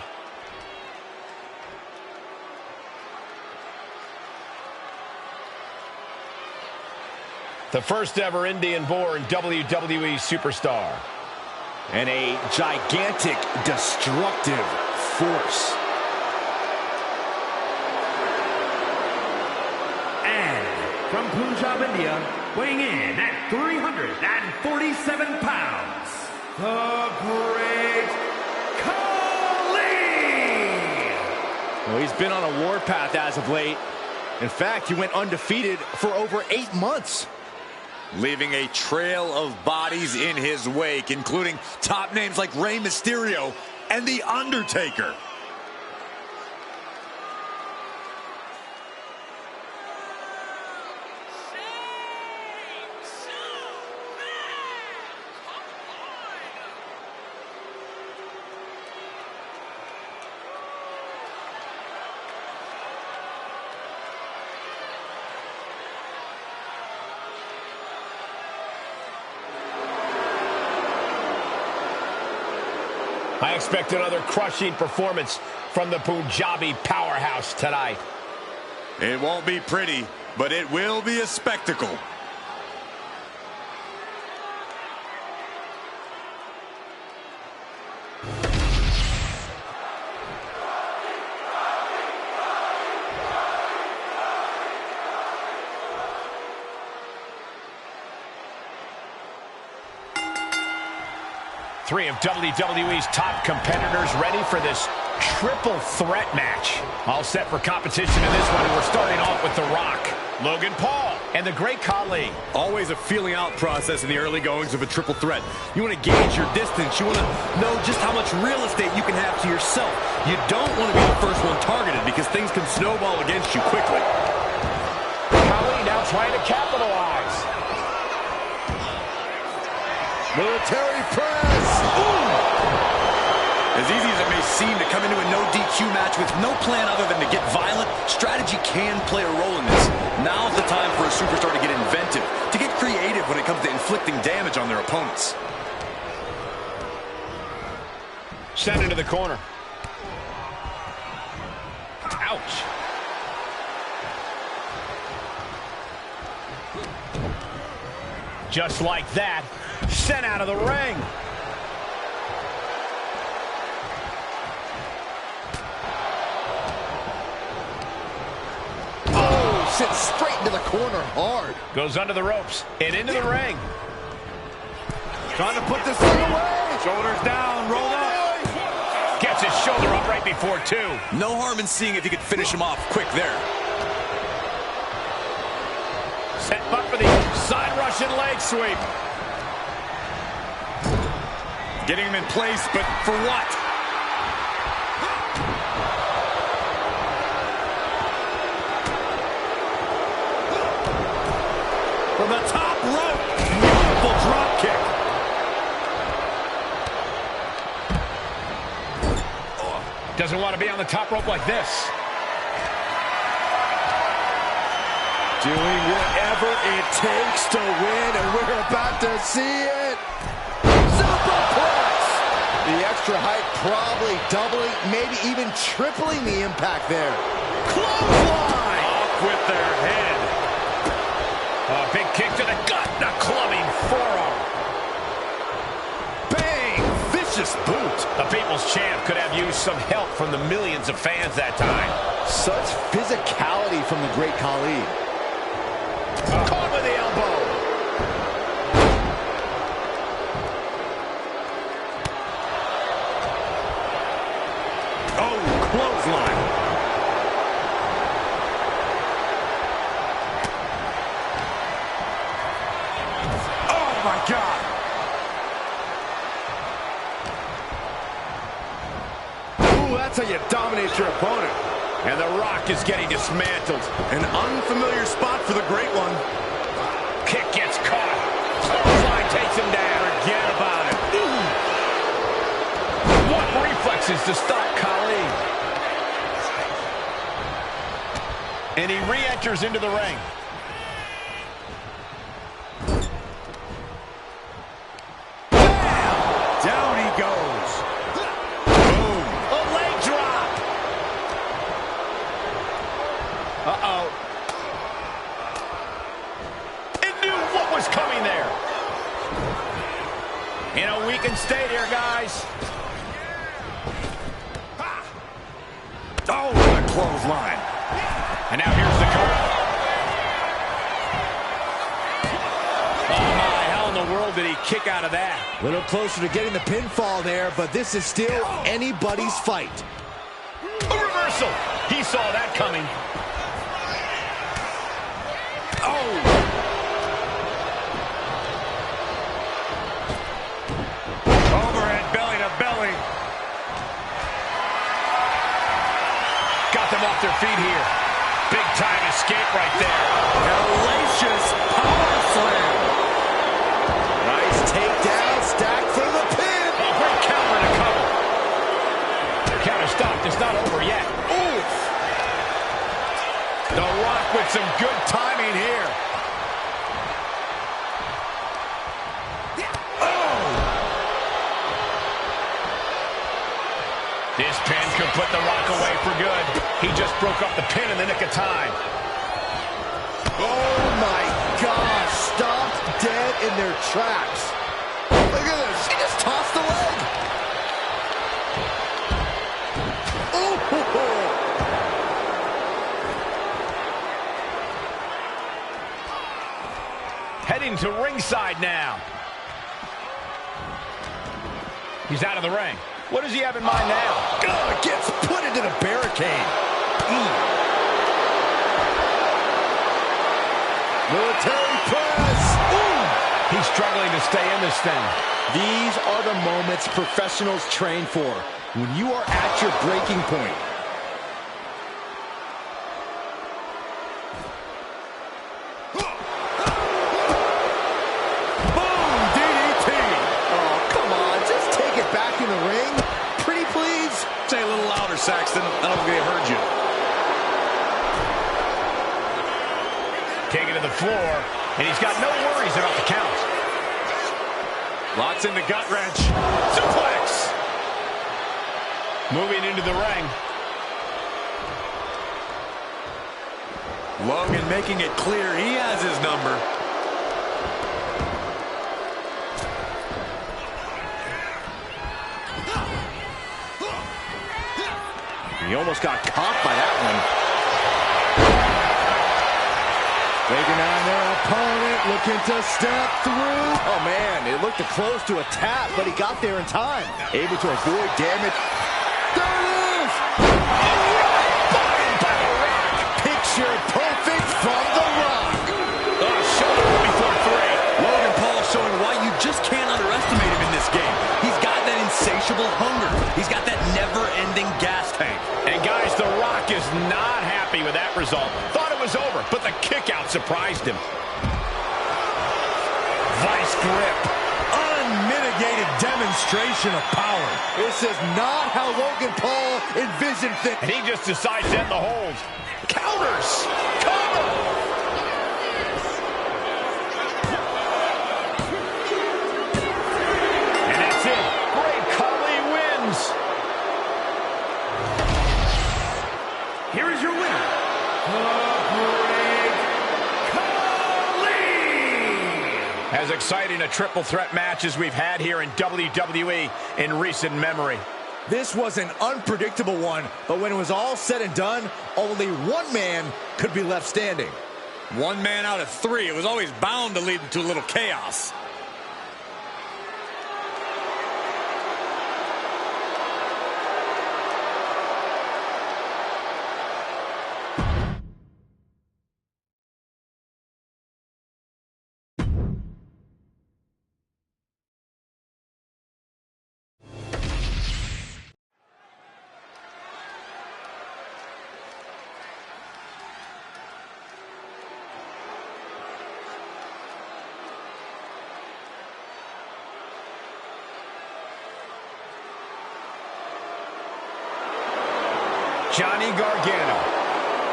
The first ever Indian-born WWE superstar. And a gigantic, destructive force. From Punjab, India, weighing in at 347 pounds, the Great Khali! Well, he's been on a warpath as of late. In fact, he went undefeated for over 8 months. Leaving a trail of bodies in his wake, including top names like Rey Mysterio and The Undertaker. I expect another crushing performance from the Punjabi powerhouse tonight. It won't be pretty, but it will be a spectacle. Three of WWE's top competitors ready for this triple threat match. All set for competition in this one, and we're starting off with The Rock, Logan Paul, and the Great Khali. Always a feeling out process in the early goings of a triple threat. You want to gauge your distance. You want to know just how much real estate you can have to yourself. You don't want to be the first one targeted because things can snowball against you quickly. Khali now trying to capitalize. Military press. Ooh. As easy as it may seem to come into a no DQ match with no plan other than to get violent, strategy can play a role in this. Now's the time for a superstar to get inventive, to get creative when it comes to inflicting damage on their opponents. Sent into the corner. Ouch. Just like that, sent out of the ring. Oh, sits straight into the corner hard. Goes under the ropes and into the ring. Trying to put this thing away. Shoulders down, rolled up. Gets his shoulder up right before two. No harm in seeing if he could finish him off quick there. Set up for the side Russian leg sweep. Getting him in place, but for what? from the top rope. Beautiful drop kick. Doesn't want to be on the top rope like this. Doing whatever it takes to win, and we're about to see it. Superplex! The extra height probably doubling, maybe even tripling the impact there. Clothesline! Off with their head. A big kick to the gut, the clubbing forearm. Bang! Vicious boot. The People's Champ could have used some help from the millions of fans that time. Such physicality from the great Khali. Caught with the elbow. Oh, clothesline. Oh, my God. Ooh, that's how you dominate your opponent. And The Rock is getting dismantled. An unfamiliar spot for the great one. Kick gets caught. Clothesline takes him down. Forget about it. What reflexes to stop Khali. And he re-enters into the ring. Bam! Down he goes. Boom. A leg drop. Uh-oh. It knew what was coming there. In a weakened state here, guys. Oh, what a clothesline. And now here's the cover. Oh, my. How in the world did he kick out of that? A little closer to getting the pinfall there, but this is still anybody's fight. A reversal. He saw that coming. Oh! Overhead belly to belly. Got them off their feet here. Big time escape right there. Hellacious power slam. Nice takedown, stacked for the pin. A great counter to cover. Counter stopped. It's not over yet. Oof. The Rock with some good timing here. Oh! This pin could put The Rock away for good. He just broke up the pin in the nick of time. Oh my gosh, stopped dead in their tracks. Look at this, he just tossed the leg. Oh! Heading to ringside now. He's out of the ring. What does he have in mind now? Oh, gets put into the barricade. Military press. Ooh. He's struggling to stay in this thing. These are the moments professionals train for. When you are at your breaking point. Boom! DDT. Oh, come on. Just take it back in the ring. Pretty please. Say a little louder, Saxton. I don't think they heard you. Taken to the floor, and he's got no worries about the count. Locks in the gut wrench. Suplex! Moving into the ring. Logan making it clear he has his number. He almost got caught by that one. Taking on their opponent, looking to step through. Oh, man, it looked close to a tap, but he got there in time. Able to avoid damage. There it is! By The Rock! Picture perfect from The Rock. Shoulder before three. Logan Paul showing why you just can't underestimate him in this game. He's got that insatiable hunger. He's got that never-ending gas tank. And guys, The Rock is not happy with that result. Thought it was over, but the kick out surprised him. vice grip. Unmitigated demonstration of power. This is not how Logan Paul envisioned things. And he just decides to end the hold. Counters. Cover. And that's it. Great Khali wins. Here is your winner, Great Khali! As exciting a triple threat match as we've had here in WWE in recent memory. This was an unpredictable one, but when it was all said and done, only one man could be left standing. One man out of three. It was always bound to lead to a little chaos. Johnny Gargano,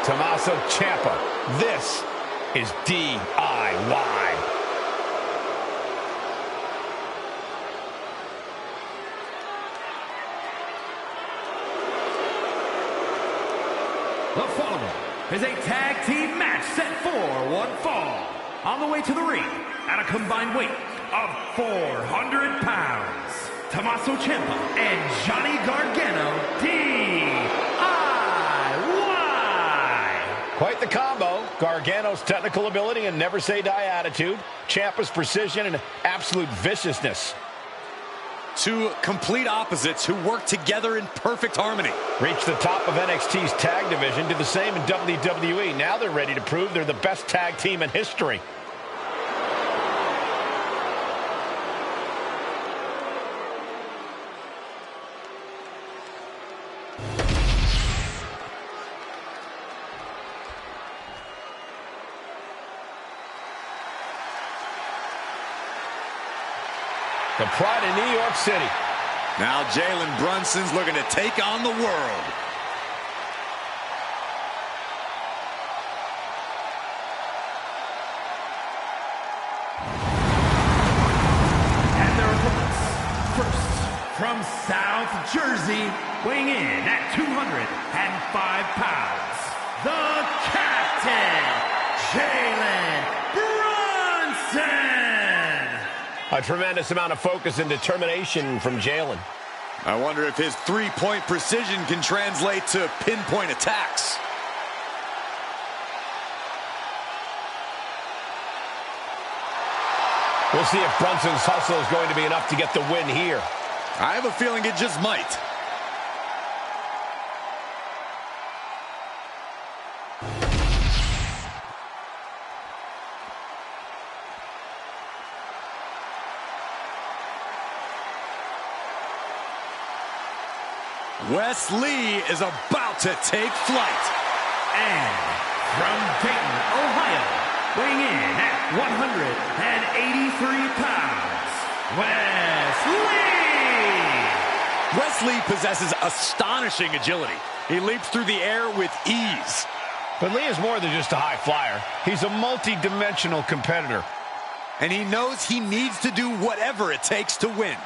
Tommaso Ciampa. This is DIY. The following is a tag team match set for one fall. On the way to the ring, at a combined weight of 400 pounds, Tommaso Ciampa and Johnny Gargano, DIY. Quite the combo. Gargano's technical ability and never say die attitude. Ciampa's precision and absolute viciousness. Two complete opposites who work together in perfect harmony. Reached the top of NXT's tag division, did the same in WWE. Now they're ready to prove they're the best tag team in history. The pride of New York City. Now Jalen Brunson's looking to take on the world. And their opponents, first from South Jersey, weighing in at 205 pounds, the Captain, Jalen Brunson. A tremendous amount of focus and determination from Jalen. I wonder if his three-point precision can translate to pinpoint attacks. We'll see if Brunson's hustle is going to be enough to get the win here. I have a feeling it just might. Wes Lee is about to take flight. And from Dayton, Ohio, weighing in at 183 pounds, Wes Lee. Wes Lee possesses astonishing agility. He leaps through the air with ease. But Lee is more than just a high flyer. He's a multi-dimensional competitor. And he knows he needs to do whatever it takes to win.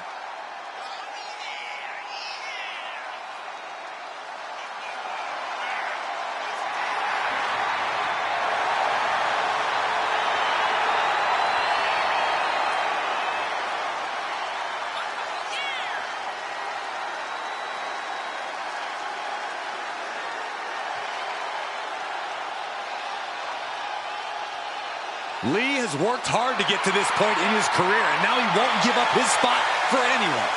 Lee has worked hard to get to this point in his career, and now he won't give up his spot for anyone.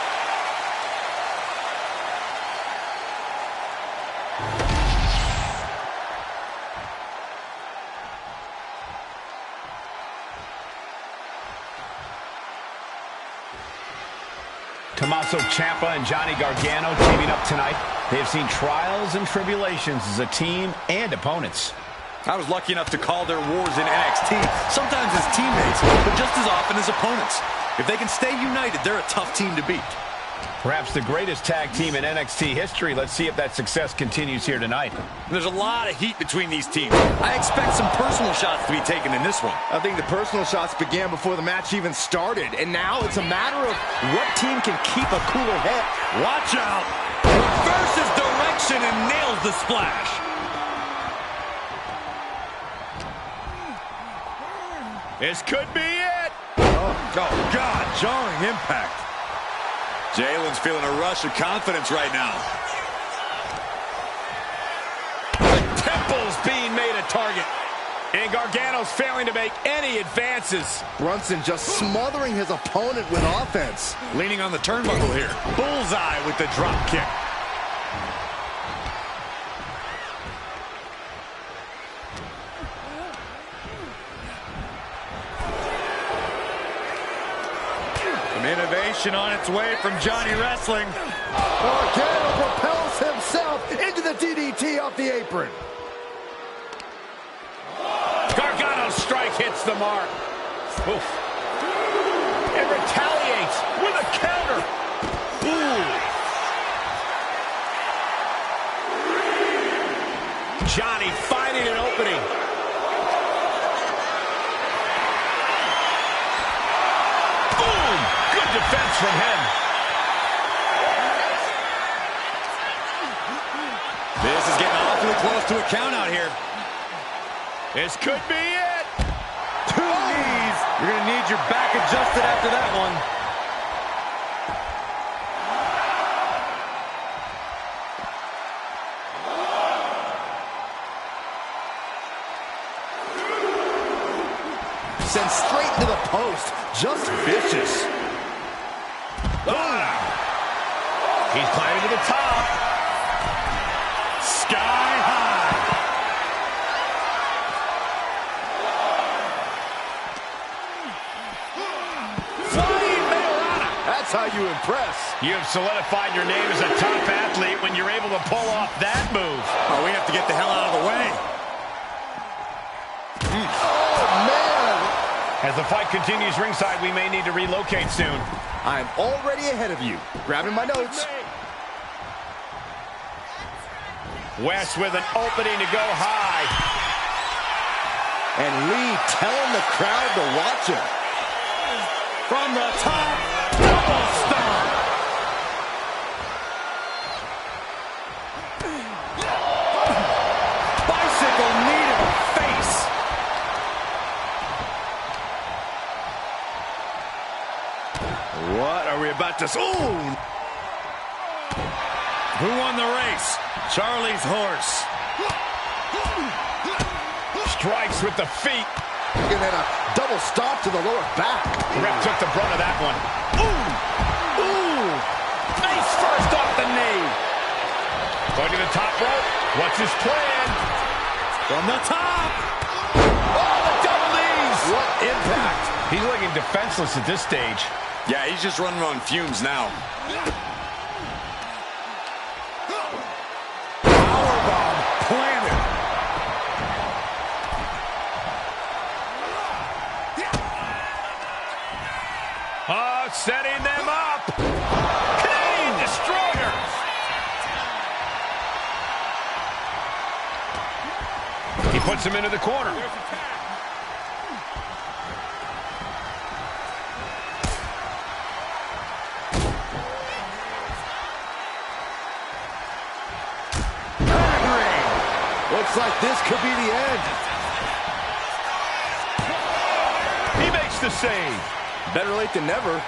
Tommaso Ciampa and Johnny Gargano teaming up tonight. They have seen trials and tribulations as a team and opponents. I was lucky enough to call their wars in NXT, sometimes as teammates, but just as often as opponents. If they can stay united, they're a tough team to beat. Perhaps the greatest tag team in NXT history. Let's see if that success continues here tonight. There's a lot of heat between these teams. I expect some personal shots to be taken in this one. I think the personal shots began before the match even started, and now it's a matter of what team can keep a cooler head. Watch out! Reverses direction and nails the splash. This could be it. Oh, God, jarring impact. Jalen's feeling a rush of confidence right now. The temple's being made a target. And Gargano's failing to make any advances. Brunson just smothering his opponent with offense. Leaning on the turnbuckle here. Bullseye with the drop kick. Innovation on its way from Johnny Wrestling. Gargano propels himself into the DDT off the apron. Gargano's strike hits the mark. Oof. And retaliates with a counter. Ooh. Johnny finding an opening. Defense from him. This is getting awfully close to a count out here. This could be it. Two knees. You're going to need your back adjusted after that one. Sent straight to the post. Just vicious. He's climbing to the top. Sky high. Flying Mayorana. That's how you impress. You have solidified your name as a top athlete when you're able to pull off that move. Oh, we have to get the hell out of the way. Oh, man. As the fight continues ringside, we may need to relocate soon. I'm already ahead of you. Grabbing my notes. West with an opening to go high. And Lee telling the crowd to watch him. From the top, double stomp. Bicycle knee to the face. What are we about to... Ooh! Who won the race? Charlie's horse. Strikes with the feet. And then a double stomp to the lower back. The ref took the brunt of that one. Ooh! Ooh! Face first off the knee. Going to the top rope. What's his plan? From the top. Oh, the double knees. What impact. He's looking defenseless at this stage. Yeah, he's just running on fumes now. Powerbomb planted. Oh, setting them up. Canadian Destroyer. He puts him into the corner. Looks like this could be the end. He makes the save. Better late than never.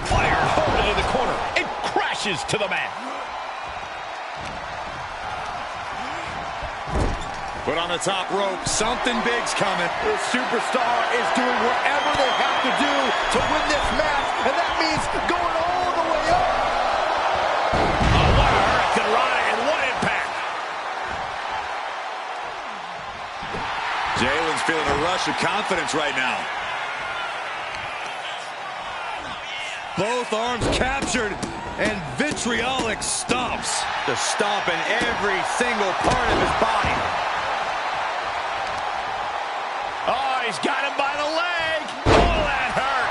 Fired hard into the corner. It crashes to the mat. Put on the top rope. Something big's coming. The superstar is doing whatever they have to do to win this match, and that means going all the way up. Oh, what a hurricane rana and what impact. Jalen's feeling a rush of confidence right now. Both arms captured, and vitriolic stomps. The stomp in every single part of his body. Oh, he's got him by the leg. Oh, that hurt.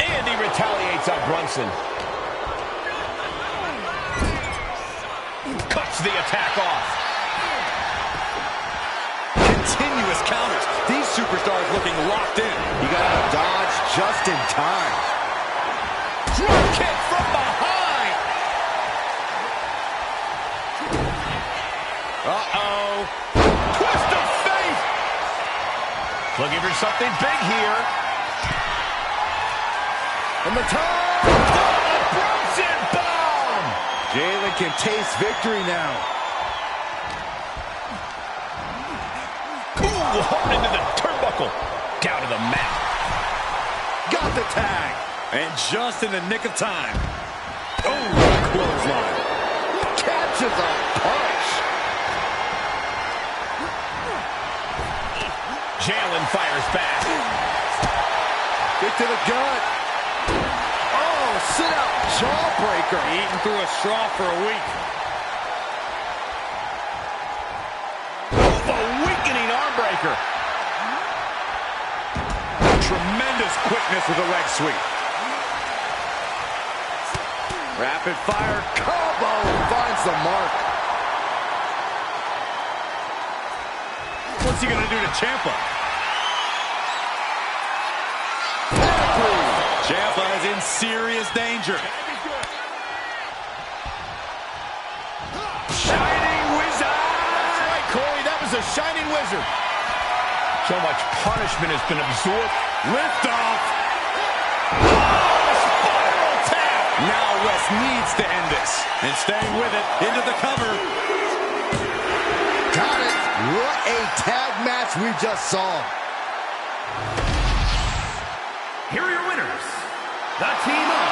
And he retaliates on Brunson. Cuts the attack off. Continuous counters. These superstars looking locked in. He got out of dodge just in time. Drop kick from behind. Uh-oh. Twist of fate. Looking for something big here. And the top. Oh, Brunson bomb. Jalen can taste victory now. Ooh, hard into the turnbuckle. Down to the mat. Got the tag. And just in the nick of time. Oh, clothesline. Catches a punch. Jalen fires back. Kick to the gut. Oh, sit out jawbreaker. Eating through a straw for a week. The weakening arm breaker. Tremendous quickness with a leg sweep. Rapid fire combo finds the mark. What's he going to do to Ciampa? Ciampa is in serious danger. Shining Wizard! That's right, Corey. That was a Shining Wizard. So much punishment has been absorbed. Lift off. Oh, spiral tap! Now West needs to end this. And staying with it into the cover. Got it. What a tag match we just saw. Here are your winners. The team of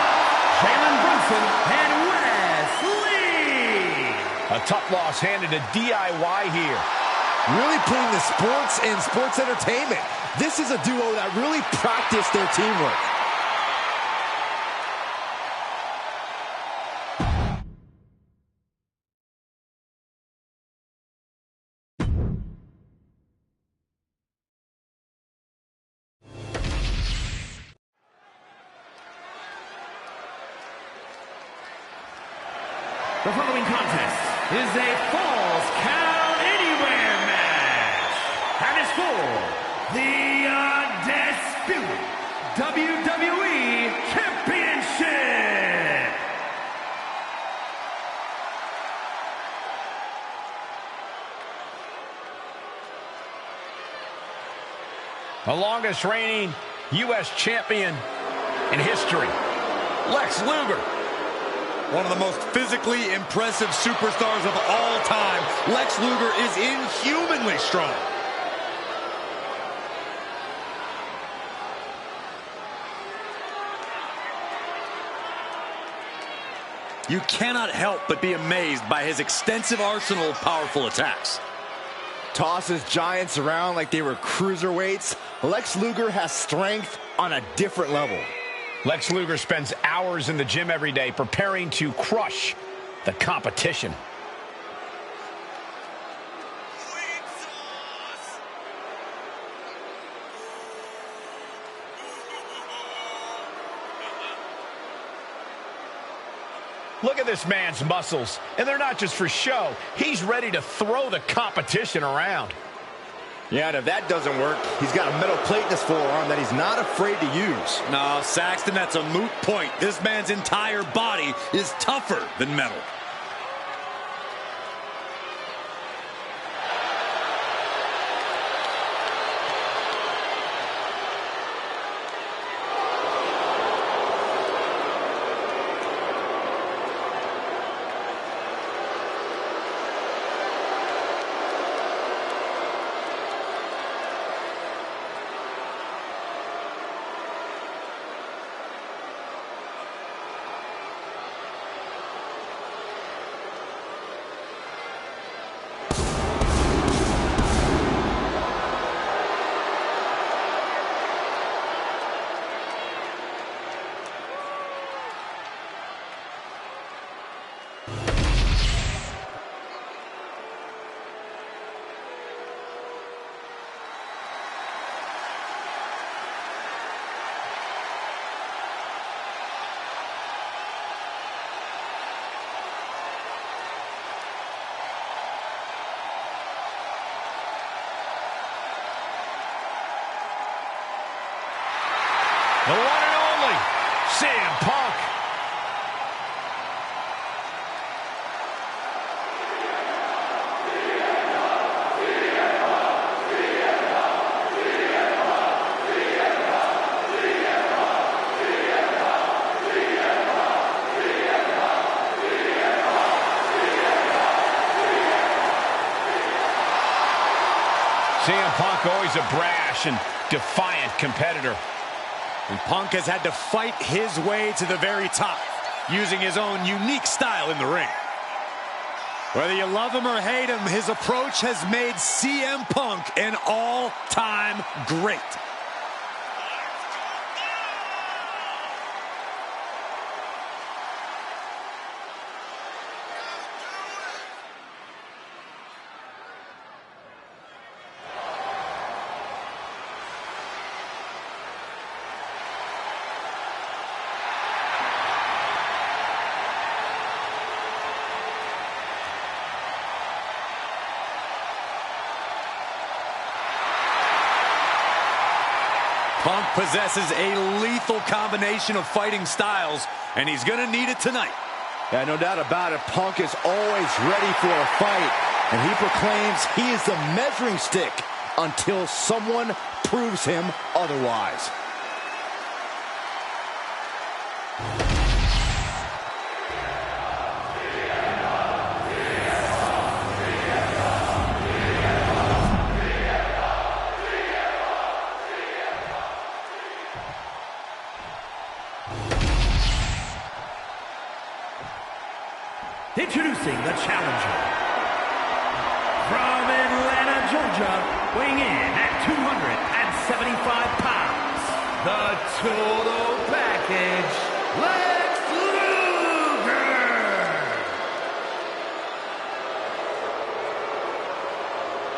Jalen Brunson and Wesley. A tough loss handed to DIY here. Really putting the sports in sports entertainment. This is a duo that really practiced their teamwork. The following contest is a Falls Count Anywhere match. And it's for the undisputed WWE Championship. The longest reigning U.S. champion in history, Lex Luger. One of the most physically impressive superstars of all time. Lex Luger is inhumanly strong. You cannot help but be amazed by his extensive arsenal of powerful attacks. Tosses giants around like they were cruiserweights. Lex Luger has strength on a different level. Lex Luger spends hours in the gym every day preparing to crush the competition. Look at this man's muscles, and they're not just for show. He's ready to throw the competition around. Yeah, and if that doesn't work, he's got a metal plate in his forearm that he's not afraid to use. No, Saxton, that's a moot point. This man's entire body is tougher than metal. The one and only CM Punk. CM Punk, always a brash and defiant competitor. And Punk has had to fight his way to the very top, using his own unique style in the ring. Whether you love him or hate him, his approach has made CM Punk an all-time great. Punk possesses a lethal combination of fighting styles, and he's going to need it tonight. Yeah, no doubt about it. Punk is always ready for a fight, and he proclaims he is the measuring stick until someone proves him otherwise. Introducing the challenger. From Atlanta, Georgia, weighing in at 275 pounds, the total package, Lex Luger.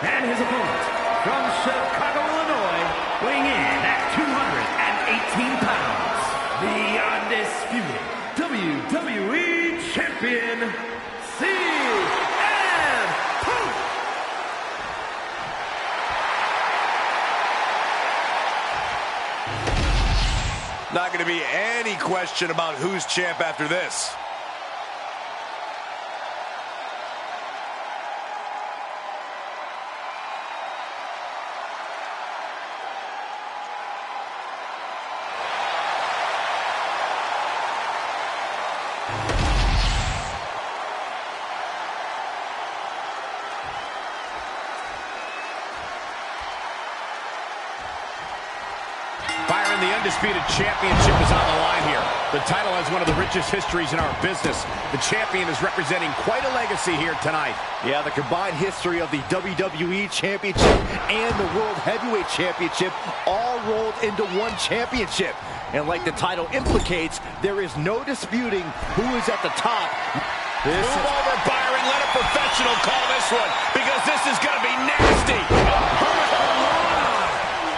And his opponent, from Chicago, Illinois, weighing in at 218 pounds, the undisputed WWE Champion, CM Punk. Not going to be any question about who's champ after this. Byron, the undisputed championship is on the line here. The title has one of the richest histories in our business. The champion is representing quite a legacy here tonight. Yeah, the combined history of the WWE Championship and the World Heavyweight Championship all rolled into one championship. And like the title implicates, there is no disputing who is at the top. Move over, Byron. Let a professional call this one, because this is going to be nasty.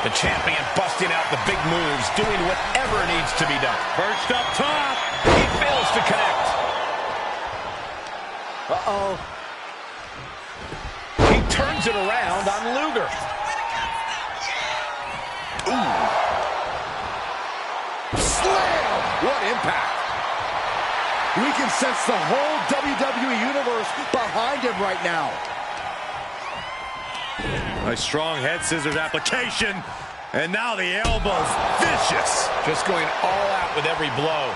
The champion busting out the big moves, doing whatever needs to be done. Perched up top. He fails to connect. Uh-oh. He turns it around on Luger. Ooh. Slam! What impact. We can sense the whole WWE Universe behind him right now. A strong head scissors application, and now the elbow's vicious. Just going all out with every blow.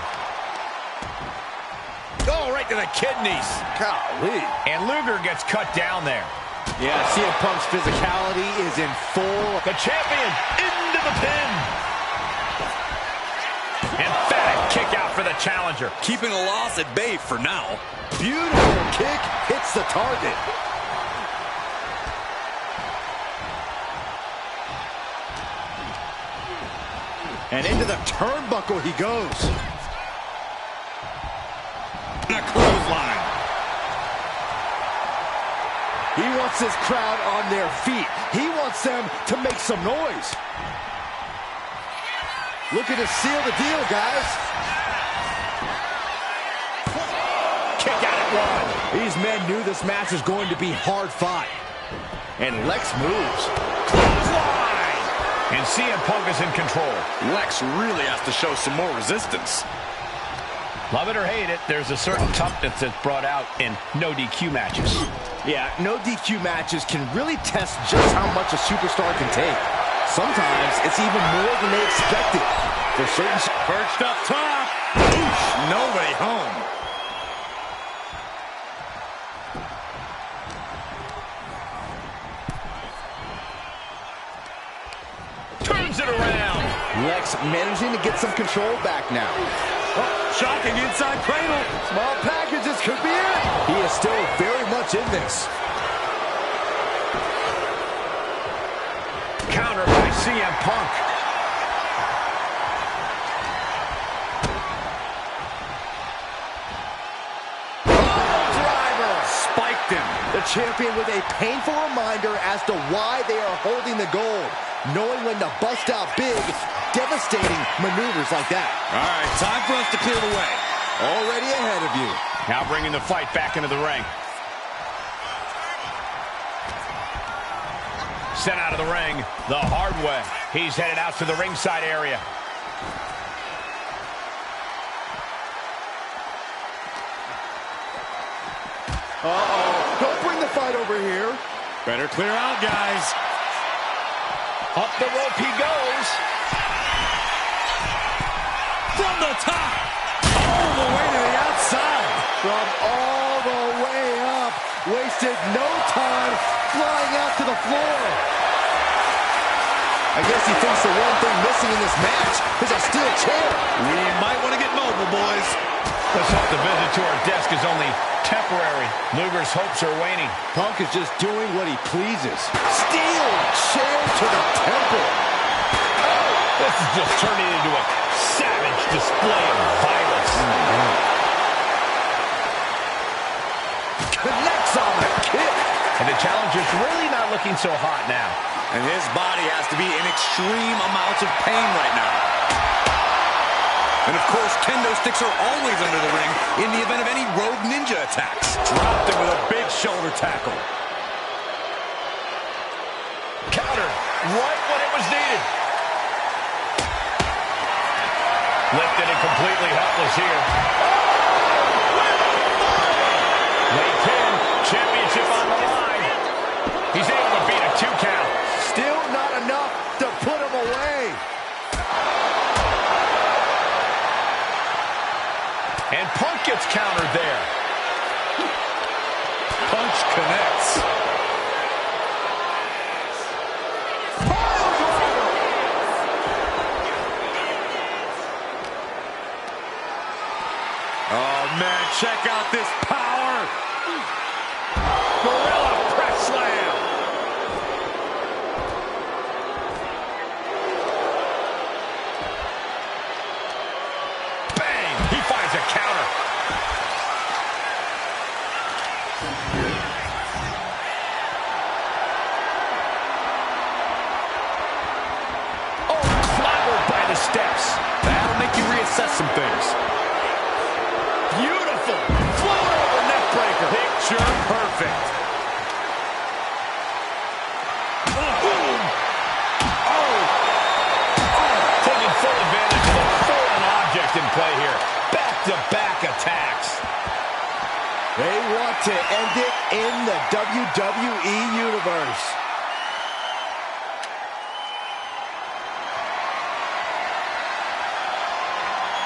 Oh, right to the kidneys. Golly. And Luger gets cut down there. Yeah, CM Punk's physicality is in full. The champion into the pin. Emphatic kick out for the challenger. Keeping a loss at bay for now. Beautiful kick hits the target. And into the turnbuckle he goes. And a clothesline. He wants his crowd on their feet. He wants them to make some noise. Looking to seal the deal, guys. Kick out at one. These men knew this match was going to be hard fought. And Lex moves. Clothesline. And CM Punk is in control. Lex really has to show some more resistance. Love it or hate it, there's a certain toughness that's brought out in no DQ matches. Yeah, no DQ matches can really test just how much a superstar can take. Sometimes it's even more than they expected. For certain... Perched up top. Oosh, no way home. Turns it around. Lex managing to get some control back now. Oh, shocking inside cradle. Small packages could be it. He is still very much in this. Counter by CM Punk. Driver. Spiked him. The champion with a painful reminder as to why they are holding the gold. Knowing when to bust out big, devastating maneuvers like that. All right, time for us to clear the way. Already ahead of you. Now bringing the fight back into the ring. Sent out of the ring the hard way. He's headed out to the ringside area. Uh-oh. Don't bring the fight over here. Better clear out, guys. Up the rope he goes. From the top. All the way to the outside. From all the way up. Wasted no time flying out to the floor. I guess he thinks the one thing missing in this match is a steel chair. We might want to get mobile, boys. Let's hope the visit to our desk is only temporary. Luger's hopes are waning. Punk is just doing what he pleases. Steel chair to the temple. This is just turning into a savage display of violence. Connects on the kick. And the challenger's really not looking so hot now. And his body has to be in extreme amounts of pain right now. And of course, kendo sticks are always under the ring in the event of any rogue ninja attacks. Dropped him with a big shoulder tackle. Countered right when it was needed. Lifted and completely helpless here. Late pin, championship on the line. He's able to beat a 2 count. Still not enough to put him away. And Punk gets countered there. Punch connects. Oh, man, check out this power. Gorilla press slam. Bang! He finds a counter. Oh, clobbered by the steps. That'll make you reassess some things. Beautiful. Float over neck breaker. Picture perfect. Taking full advantage of a foreign object in play here. Back-to-back attacks. They want to end it in the WWE Universe.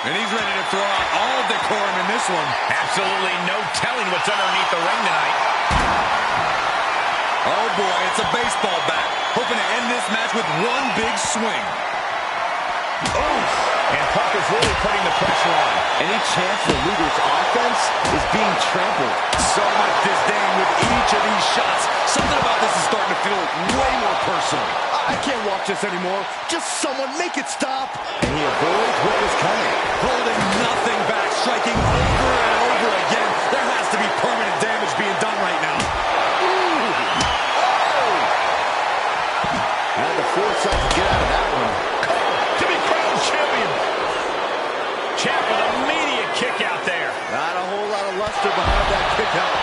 And he's ready to throw out all decorum in this one. Absolutely no telling what's underneath the ring tonight. Oh, boy, it's a baseball bat. Hoping to end this match with one big swing. And Punk is really putting the pressure on. Any chance the Luger's offense is being trampled? So much disdain with each of these shots. Something about this is starting to feel way more personal. I can't watch this anymore. Just someone make it stop. And he avoids what was coming. Holding nothing back, striking over and over again. There has to be permanent damage being done right now. Had the foresight to get out of that one. To be crowned champion. Champ with an immediate kick out there. Not a whole lot of luster behind that kick out.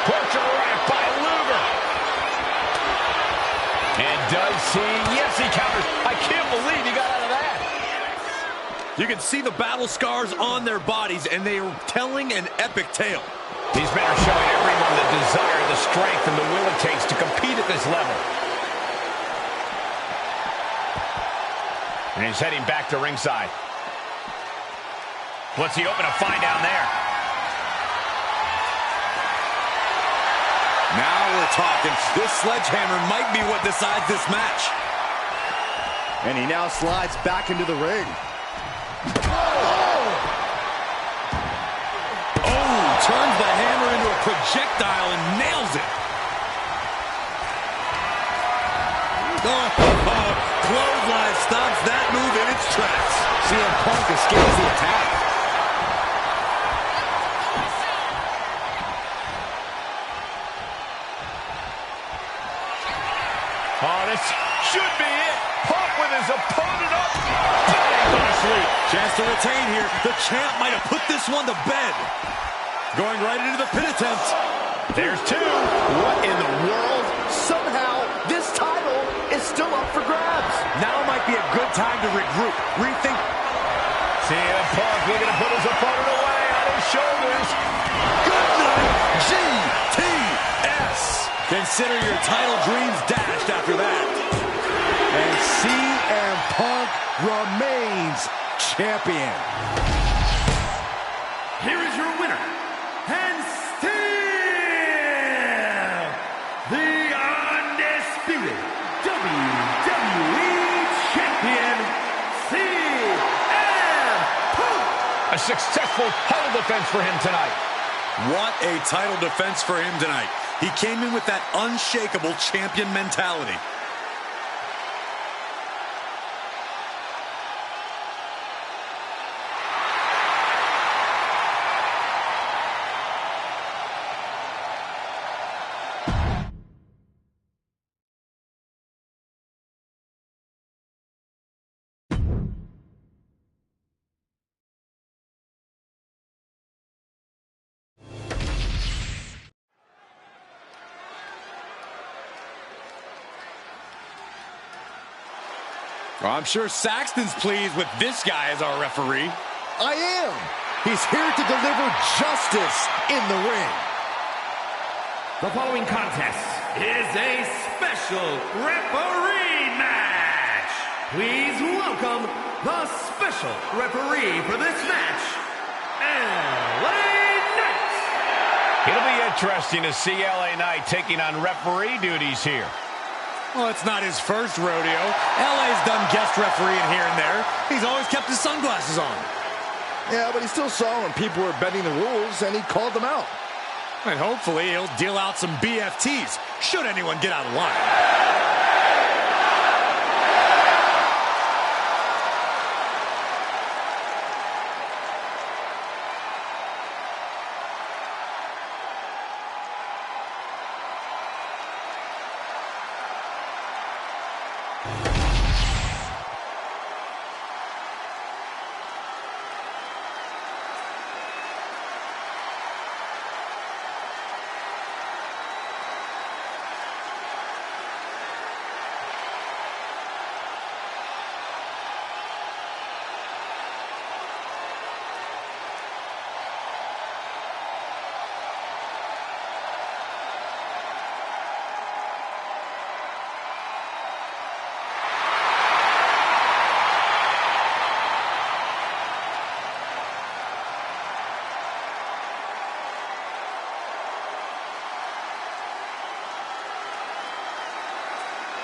Torture rack by Luger. And does he? Yes, he counters. I can't believe he got out of that. You can see the battle scars on their bodies, and they are telling an epic tale. These men are showing everyone the desire, the strength, and the will it takes to compete at this level. And he's heading back to ringside. What's he open to find down there? Now we're talking. This sledgehammer might be what decides this match. And he now slides back into the ring. Turns the hammer into a projectile and nails it. Clothesline stops that move in its tracks. CM Punk escapes the attack. Oh, this should be it. Punk with his opponent up. Dying on asleep. Chance to retain here. The champ might have put this one to bed. Going right into the pin attempt. There's two. What in the world? Somehow, this title is still up for grabs. Now might be a good time to regroup, rethink. CM Punk looking to put his opponent away on his shoulders. Good night, GTS. Consider your title dreams dashed after that. And CM Punk remains champion. Here is your winner, and still the undisputed WWE Champion, CM Punk. A successful title defense for him tonight. What a title defense for him tonight. He came in with that unshakable champion mentality. Well, I'm sure Saxton's pleased with this guy as our referee. I am. He's here to deliver justice in the ring. The following contest is a special referee match. Please welcome the special referee for this match, LA Knight. It'll be interesting to see LA Knight taking on referee duties here. Well, it's not his first rodeo. LA's done guest refereeing here and there. He's always kept his sunglasses on. Yeah, but he still saw when people were bending the rules, and he called them out. And hopefully he'll deal out some BFTs, should anyone get out of line.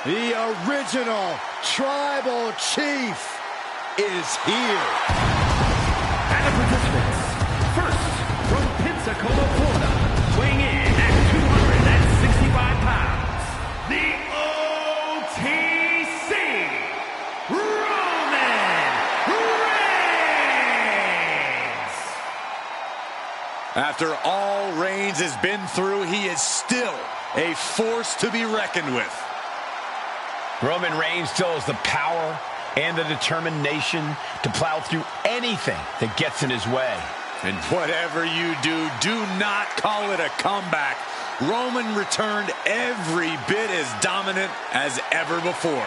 The original Tribal Chief is here. And the participants, first from Pensacola, Florida, weighing in at 265 pounds, the OTC, Roman Reigns. After all Reigns has been through, he is still a force to be reckoned with. Roman Reigns still has the power and the determination to plow through anything that gets in his way. And whatever you do, do not call it a comeback. Roman returned every bit as dominant as ever before.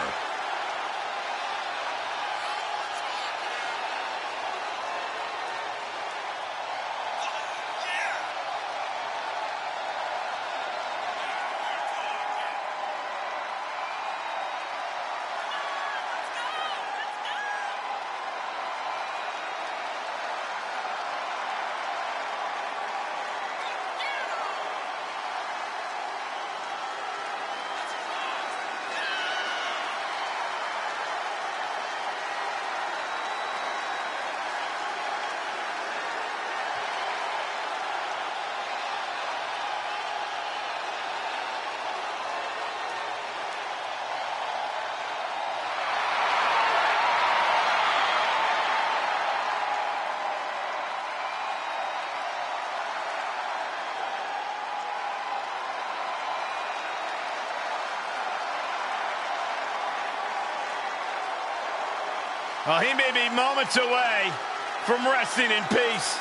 Well, he may be moments away from resting in peace.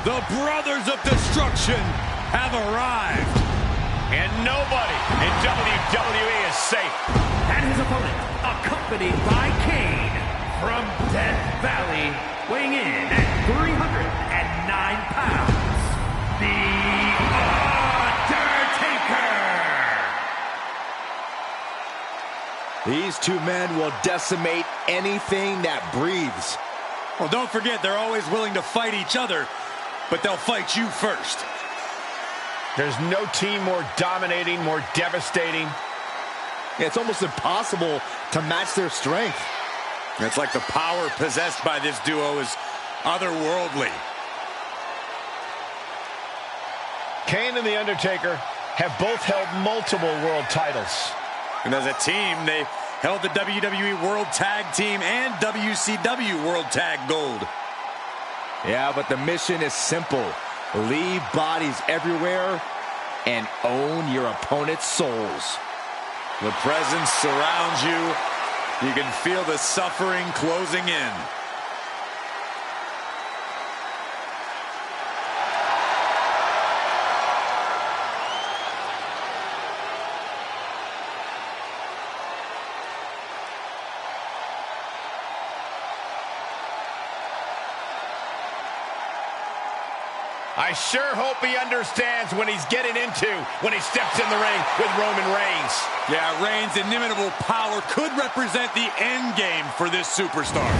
The Brothers of Destruction have arrived. And nobody in WWE is safe. And his opponent, accompanied by Kane, from Death Valley, weighing in at 309 pounds, The Undertaker! These two men will decimate anything that breathes. Well, don't forget, they're always willing to fight each other, but they'll fight you first. There's no team more dominating, more devastating. It's almost impossible to match their strength. It's like the power possessed by this duo is otherworldly. Kane and The Undertaker have both held multiple world titles. And as a team, they held the WWE World Tag Team and WCW World Tag Gold. Yeah, but the mission is simple. Leave bodies everywhere and own your opponent's souls. The presence surrounds you. You can feel the suffering closing in. I sure hope he understands what he's getting into when he steps in the ring with Roman Reigns. Yeah, Reigns' inimitable power could represent the end game for this superstar.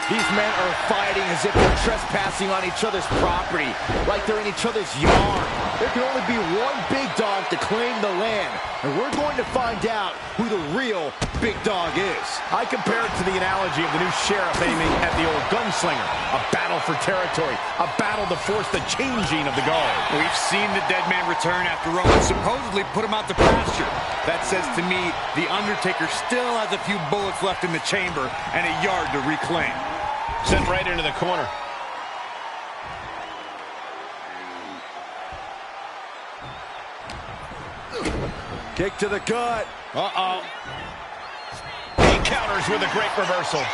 These men are fighting as if they're trespassing on each other's property, like they're in each other's yard. There can only be one big dog to claim the land, and we're going to find out who the real big dog is. I compare it to the analogy of the new sheriff aiming at the old gunslinger. A battle for territory, a battle to force the changing of the guard. We've seen the dead man return after Roman supposedly put him out to pasture. That says to me, The Undertaker still has a few bullets left in the chamber and a yard to reclaim. Sent right into the corner. Kick to the gut. Uh-oh. He counters with a great reversal.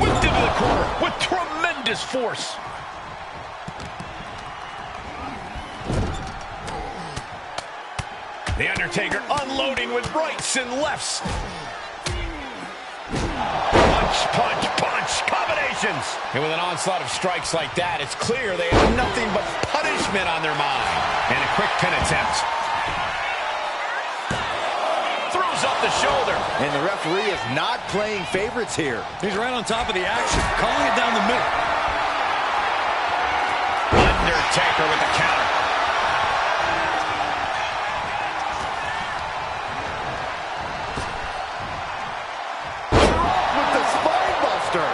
Whipped into the corner with tremendous force. The Undertaker unloading with rights and lefts. punch, punch combinations. And with an onslaught of strikes like that, it's clear they have nothing but punishment on their mind. And a quick pin attempt. Throws up the shoulder. And the referee is not playing favorites here. He's right on top of the action, calling it down the middle. Undertaker with the counter. With the spine buster.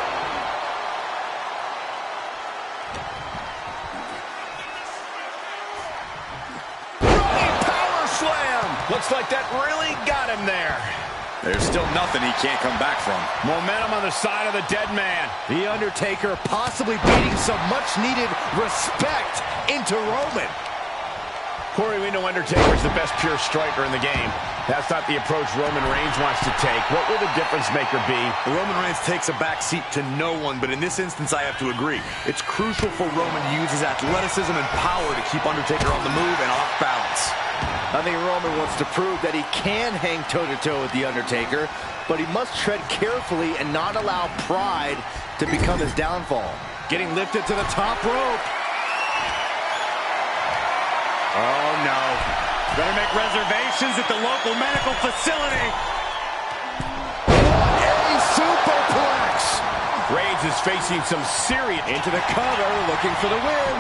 Running power slam. Looks like that really got him there. There's still nothing he can't come back from. Momentum on the side of the dead man. The Undertaker possibly beating some much-needed respect into Roman. Corey, we know Undertaker's the best pure striker in the game. That's not the approach Roman Reigns wants to take. What will the difference maker be? Roman Reigns takes a back seat to no one, but in this instance, I have to agree. It's crucial for Roman to use his athleticism and power to keep Undertaker on the move and off balance. I think Roman wants to prove that he can hang toe-to-toe with The Undertaker, but he must tread carefully and not allow pride to become his downfall. Getting lifted to the top rope. Oh, no. Better make reservations at the local medical facility. A superplex. Reigns is facing some serious... Into the cover, looking for the win.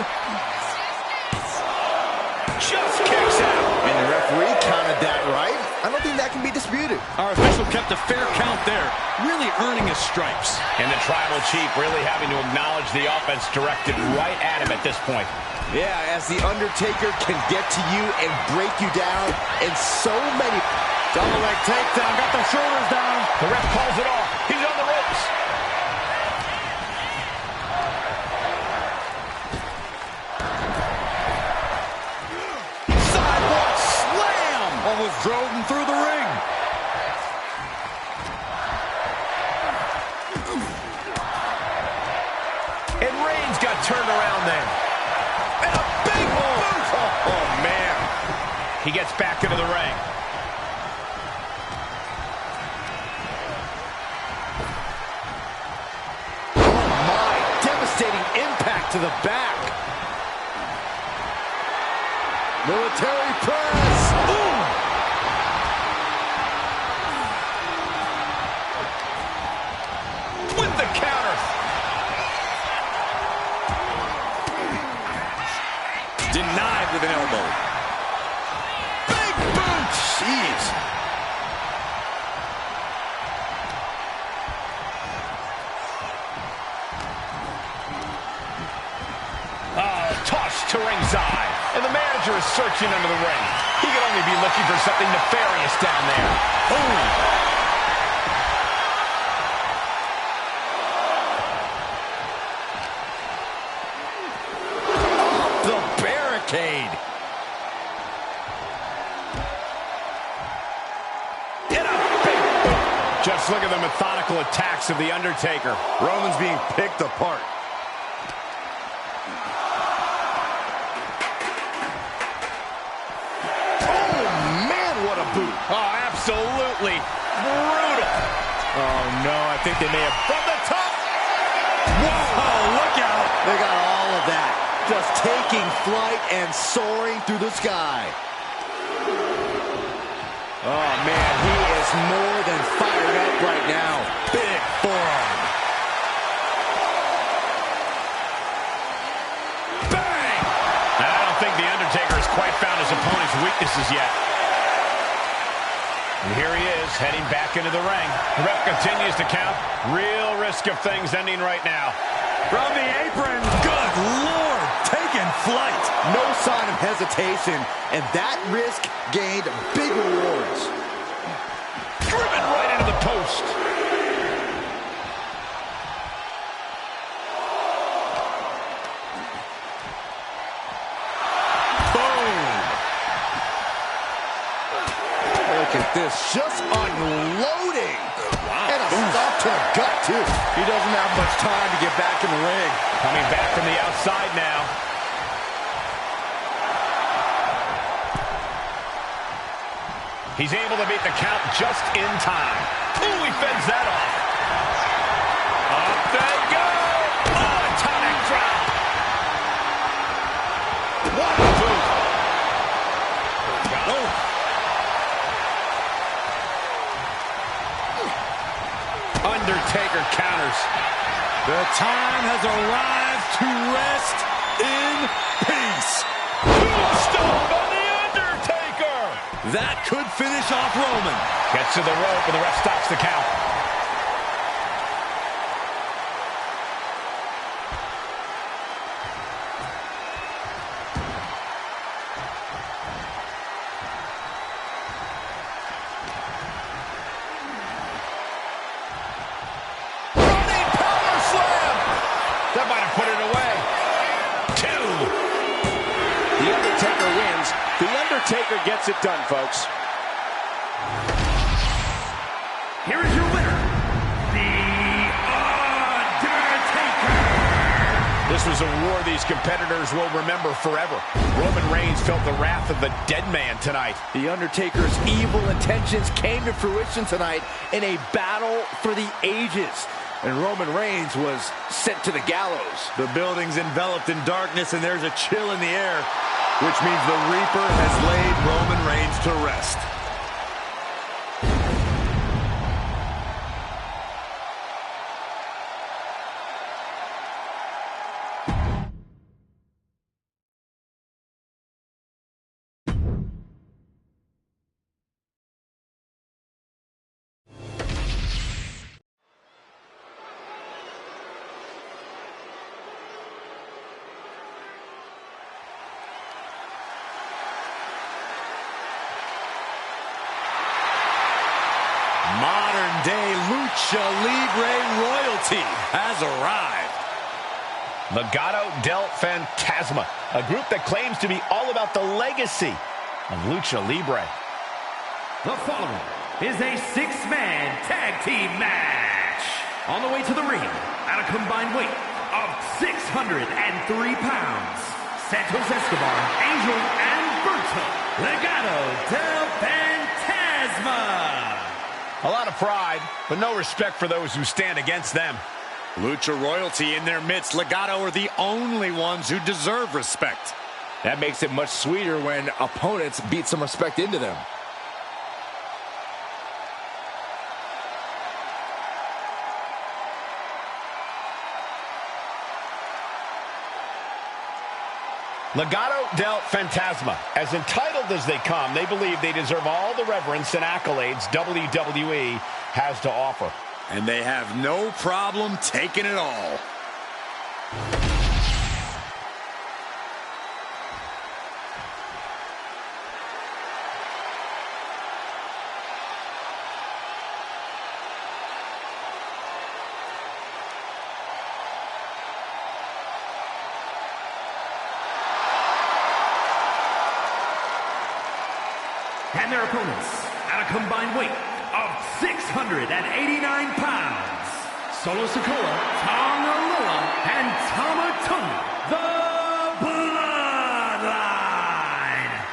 Just kicks out. And the referee counted that right. I don't think that can be disputed. Our official kept a fair count there, really earning his stripes. And the Tribal Chief really having to acknowledge the offense directed right at him at this point. Yeah, as The Undertaker can get to you and break you down in so many... Double leg takedown, got the shoulders down. The ref calls it off. He's on the ropes. Sidewalk slam! Almost drove him through the ring. And Reigns got turned around there. And a big boot. Oh, man. He gets back into the ring. Oh, my. Devastating impact to the back. Military press. Ooh. With the counter. Denied with an elbow. Big boot. Jeez. Tossed to ringside. And the manager is searching under the ring. He could only be looking for something nefarious down there. Boom. The barricade. And a big boot. Just look at the methodical attacks of The Undertaker. Roman's being picked apart. Boot. Oh, absolutely brutal. Oh, no, I think they may have... From the top. Whoa, look out. They got all of that. Just taking flight and soaring through the sky. Oh, man, he is more than fired up right now. Big forearm. Bang! And I don't think The Undertaker has quite found his opponent's weaknesses yet. And here he is, heading back into the ring. The ref continues to count. Real risk of things ending right now. From the apron. Good Lord, taking flight. No sign of hesitation, and that risk gained big rewards. Driven right into the post. Look at this, just unloading. Wow. And a stop to the gut, too. He doesn't have much time to get back in the ring. Coming back from the outside now. He's able to beat the count just in time. Ooh, he fends that off. they go! Oh, atomic drop! What a move! Oh. Undertaker counters. The time has arrived to rest in peace. Tombstone by The Undertaker! That could finish off Roman. Gets to the rope and the ref stops the count. That might have put it away. 2. The Undertaker wins. The Undertaker gets it done, folks. Here is your winner, The Undertaker. This was a war these competitors will remember forever. Roman Reigns felt the wrath of the dead man tonight. The Undertaker's evil intentions came to fruition tonight in a battle for the ages. And Roman Reigns was sent to the gallows. The building's enveloped in darkness, and there's a chill in the air, which means the Reaper has laid Roman Reigns to rest. Modern-day Lucha Libre royalty has arrived. Legado del Fantasma, a group that claims to be all about the legacy of Lucha Libre. The following is a 6-man tag team match. On the way to the ring, at a combined weight of 603 pounds, Santos Escobar, Angel, and Berto, Legado del Fantasma. A lot of pride, but no respect for those who stand against them. Lucha royalty in their midst. Legado are the only ones who deserve respect. That makes it much sweeter when opponents beat some respect into them. Legado del Fantasma. As entitled as they come, they believe they deserve all the reverence and accolades WWE has to offer. And they have no problem taking it all. And their opponents, at a combined weight of 689 pounds, Solo Sikoa, Tonga and Tamatonga, the Bloodline.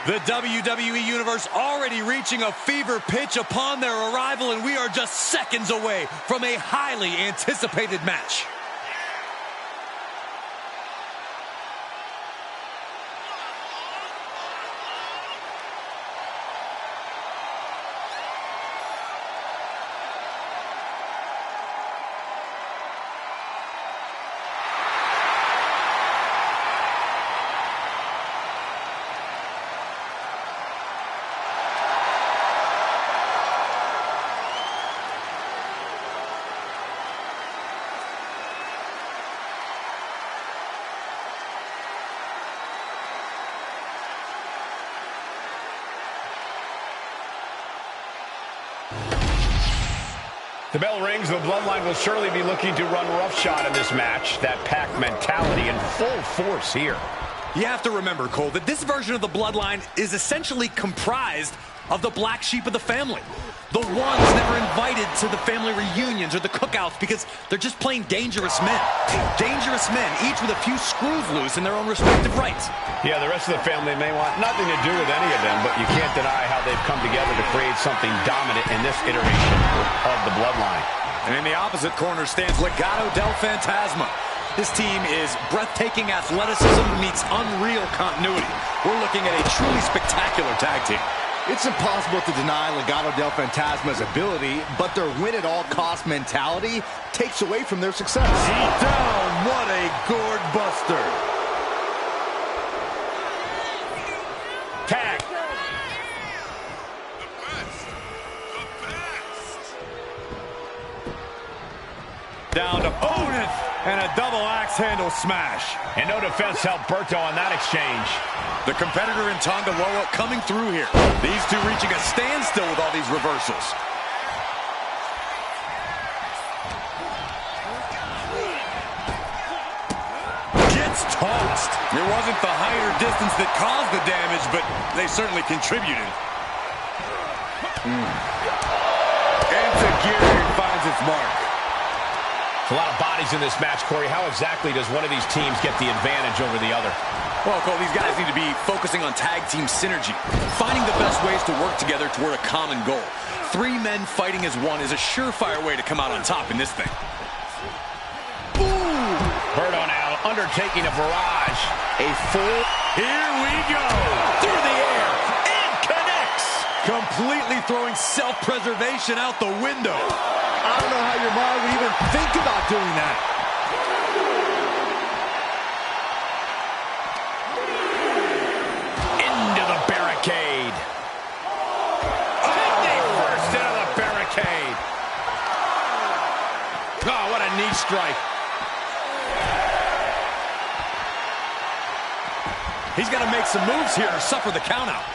The WWE Universe already reaching a fever pitch upon their arrival, and we are just seconds away from a highly anticipated match. The bell rings. The Bloodline will surely be looking to run roughshod in this match. That pack mentality in full force here. You have to remember, Cole, that this version of the Bloodline is essentially comprised of the black sheep of the family. The ones never invited to the family reunions or the cookouts because they're just plain dangerous men. Dangerous men, each with a few screws loose in their own respective rights. Yeah, the rest of the family may want nothing to do with any of them, but you can't deny how they've come together to create something dominant in this iteration of the bloodline. And in the opposite corner stands Legado del Fantasma. This team is breathtaking athleticism meets unreal continuity. We're looking at a truly spectacular tag team. It's impossible to deny Legado del Fantasma's ability, but their win-at-all-cost mentality takes away from their success. Beat down, what a gourd buster. Tag. Down to opponent, and a double axe handle smash. And no defense helped Berto on that exchange. The competitor in Tonga Loa coming through here. These two reaching a standstill with all these reversals. Gets tossed. It wasn't the height or distance that caused the damage, but they certainly contributed. Enzuigiri finds its mark. A lot of bodies in this match, Corey. How exactly does one of these teams get the advantage over the other? Well, Cole, these guys need to be focusing on tag team synergy, finding the best ways to work together toward a common goal. 3 men fighting as one is a surefire way to come out on top in this thing. Ooh! Berto now undertaking a barrage. A full... Here we go! Through the air, and connects! Completely throwing self-preservation out the window. I don't know how your mind would even think about doing that. Into the barricade. Knee first into the barricade. Oh, what a knee strike. He's going to make some moves here to suffer the countout.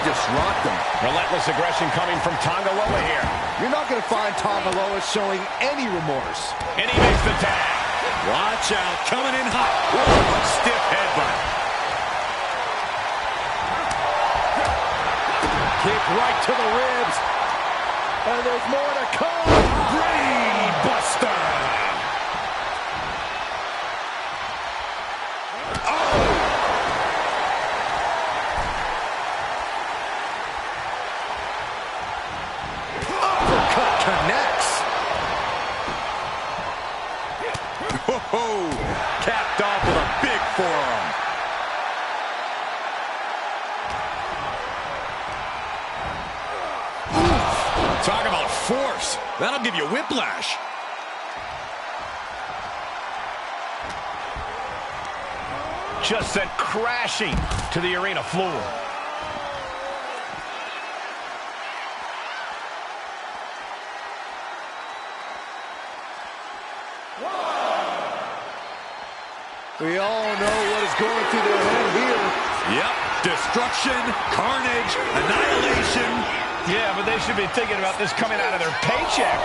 Just rocked him. Relentless aggression coming from Tonga Loa here. You're not going to find Tonga Loa showing any remorse. And he makes the tag. Watch out, coming in hot. Whoa, stiff headbutt. Kick right to the ribs. And there's more to come. Brain buster. Connects. Whoa, capped off with a big forearm. Oof. Talk about force. That'll give you whiplash. Just sent crashing to the arena floor. We all know what is going through their head here. Yep, destruction, carnage, annihilation. Yeah, but they should be thinking about this coming out of their paycheck.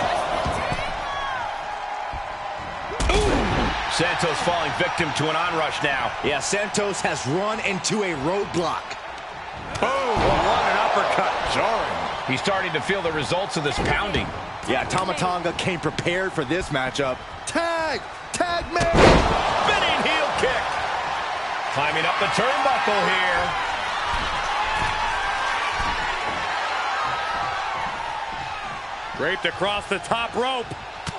Ooh. Santos falling victim to an onrush now. Yeah, Santos has run into a roadblock. Boom, what an uppercut, jarring. He's starting to feel the results of this pounding. Yeah, Tama Tonga came prepared for this matchup. Tag! Tag me! Spinning heel kick. Climbing up the turnbuckle here. Draped across the top rope.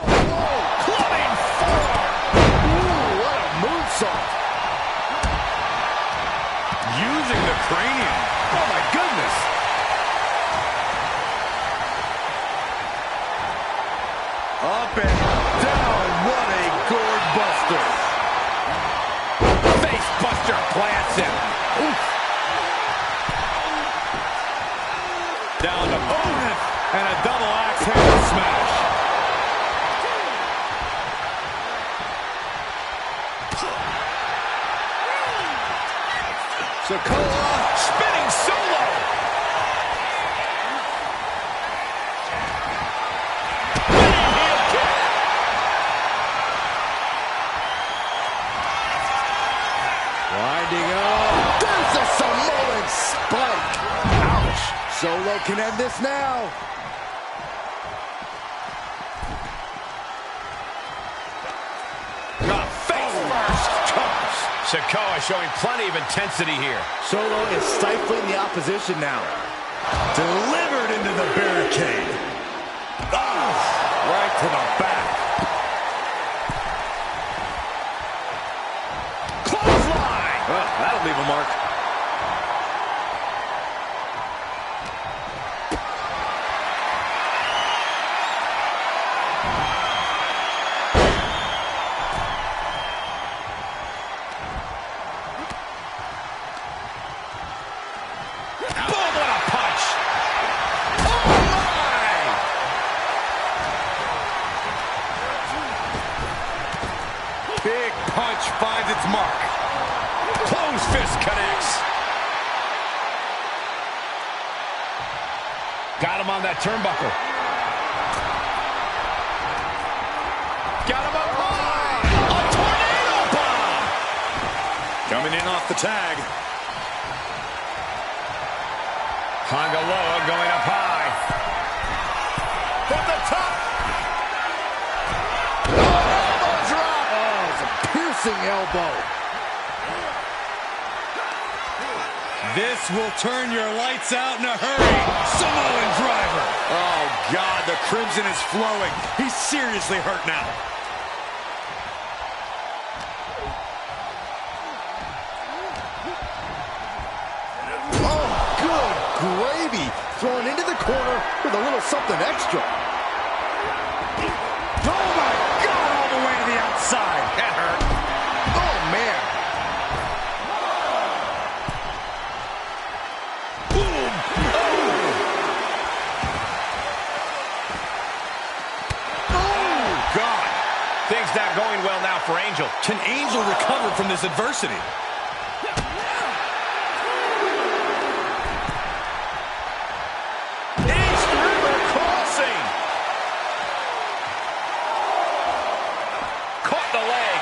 Whoa! Clubbing forearm! Ooh, what a moonsault! Using the cranium. Oh my goodness! Up and down. What a gourd buster. Face buster plants him. Oof. Down to opponent. And a double axe handle smash. Sokoa Spinning solo. Spinning heel kick. winding up. There's a Samoan can end this now. Face first. Sikoa showing plenty of intensity here. Solo is stifling the opposition now. Delivered into the barricade. Oh, right to the back. Clothesline. Oh, that'll leave a mark. Big punch finds its mark. Closed fist connects. Got him on that turnbuckle. Got him up high. A tornado bomb. Coming in off the tag. Hangaloa going up high. At the top. Elbow. This will turn your lights out in a hurry. Samoan driver. Oh, God, the crimson is flowing. He's seriously hurt now. Oh, good gravy. Thrown into the corner with a little something extra. Oh, my God, all the way to the outside. That hurt. Oh, man. Boom. Oh, God. Things not going well now for Angel. Can Angel recover from this adversity? East River Crossing. Caught the leg.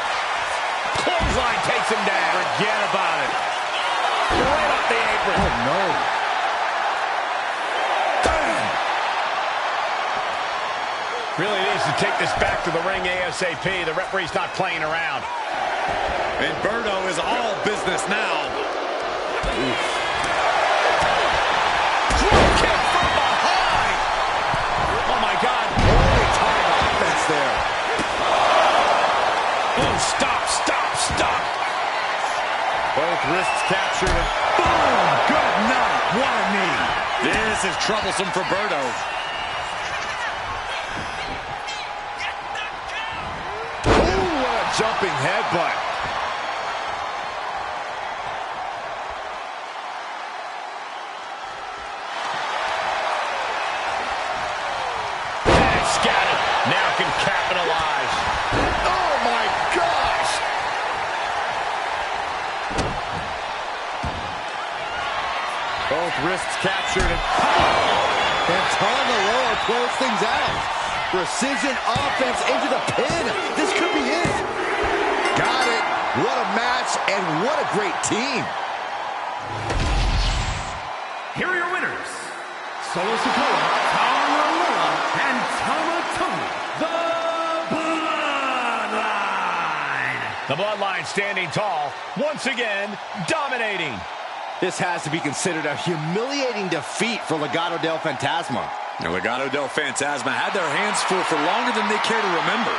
Clothesline takes him down. Forget about it. Right off the apron. Oh, no. Really needs to take this back to the ring ASAP. The referee's not playing around. And Berto is all business now. Drop kick from behind. Oh, my God. Holy time offense there. Oh, stop, stop, stop. Both wrists captured. And boom! Good night. What a knee. This is troublesome for Berto. Ooh, what a jumping headbutt. And scattered. Now can capitalize. Oh, my gosh. Both wrists captured. And Tongaloa close things out. Precision offense into the pin. This could be it. Got it. What a match and what a great team. Here are your winners, Solo Sikoa, Tongaloa, and Tama the Bloodline. The Bloodline standing tall, once again dominating. This has to be considered a humiliating defeat for Legado del Fantasma. Legado del Fantasma had their hands full for longer than they care to remember.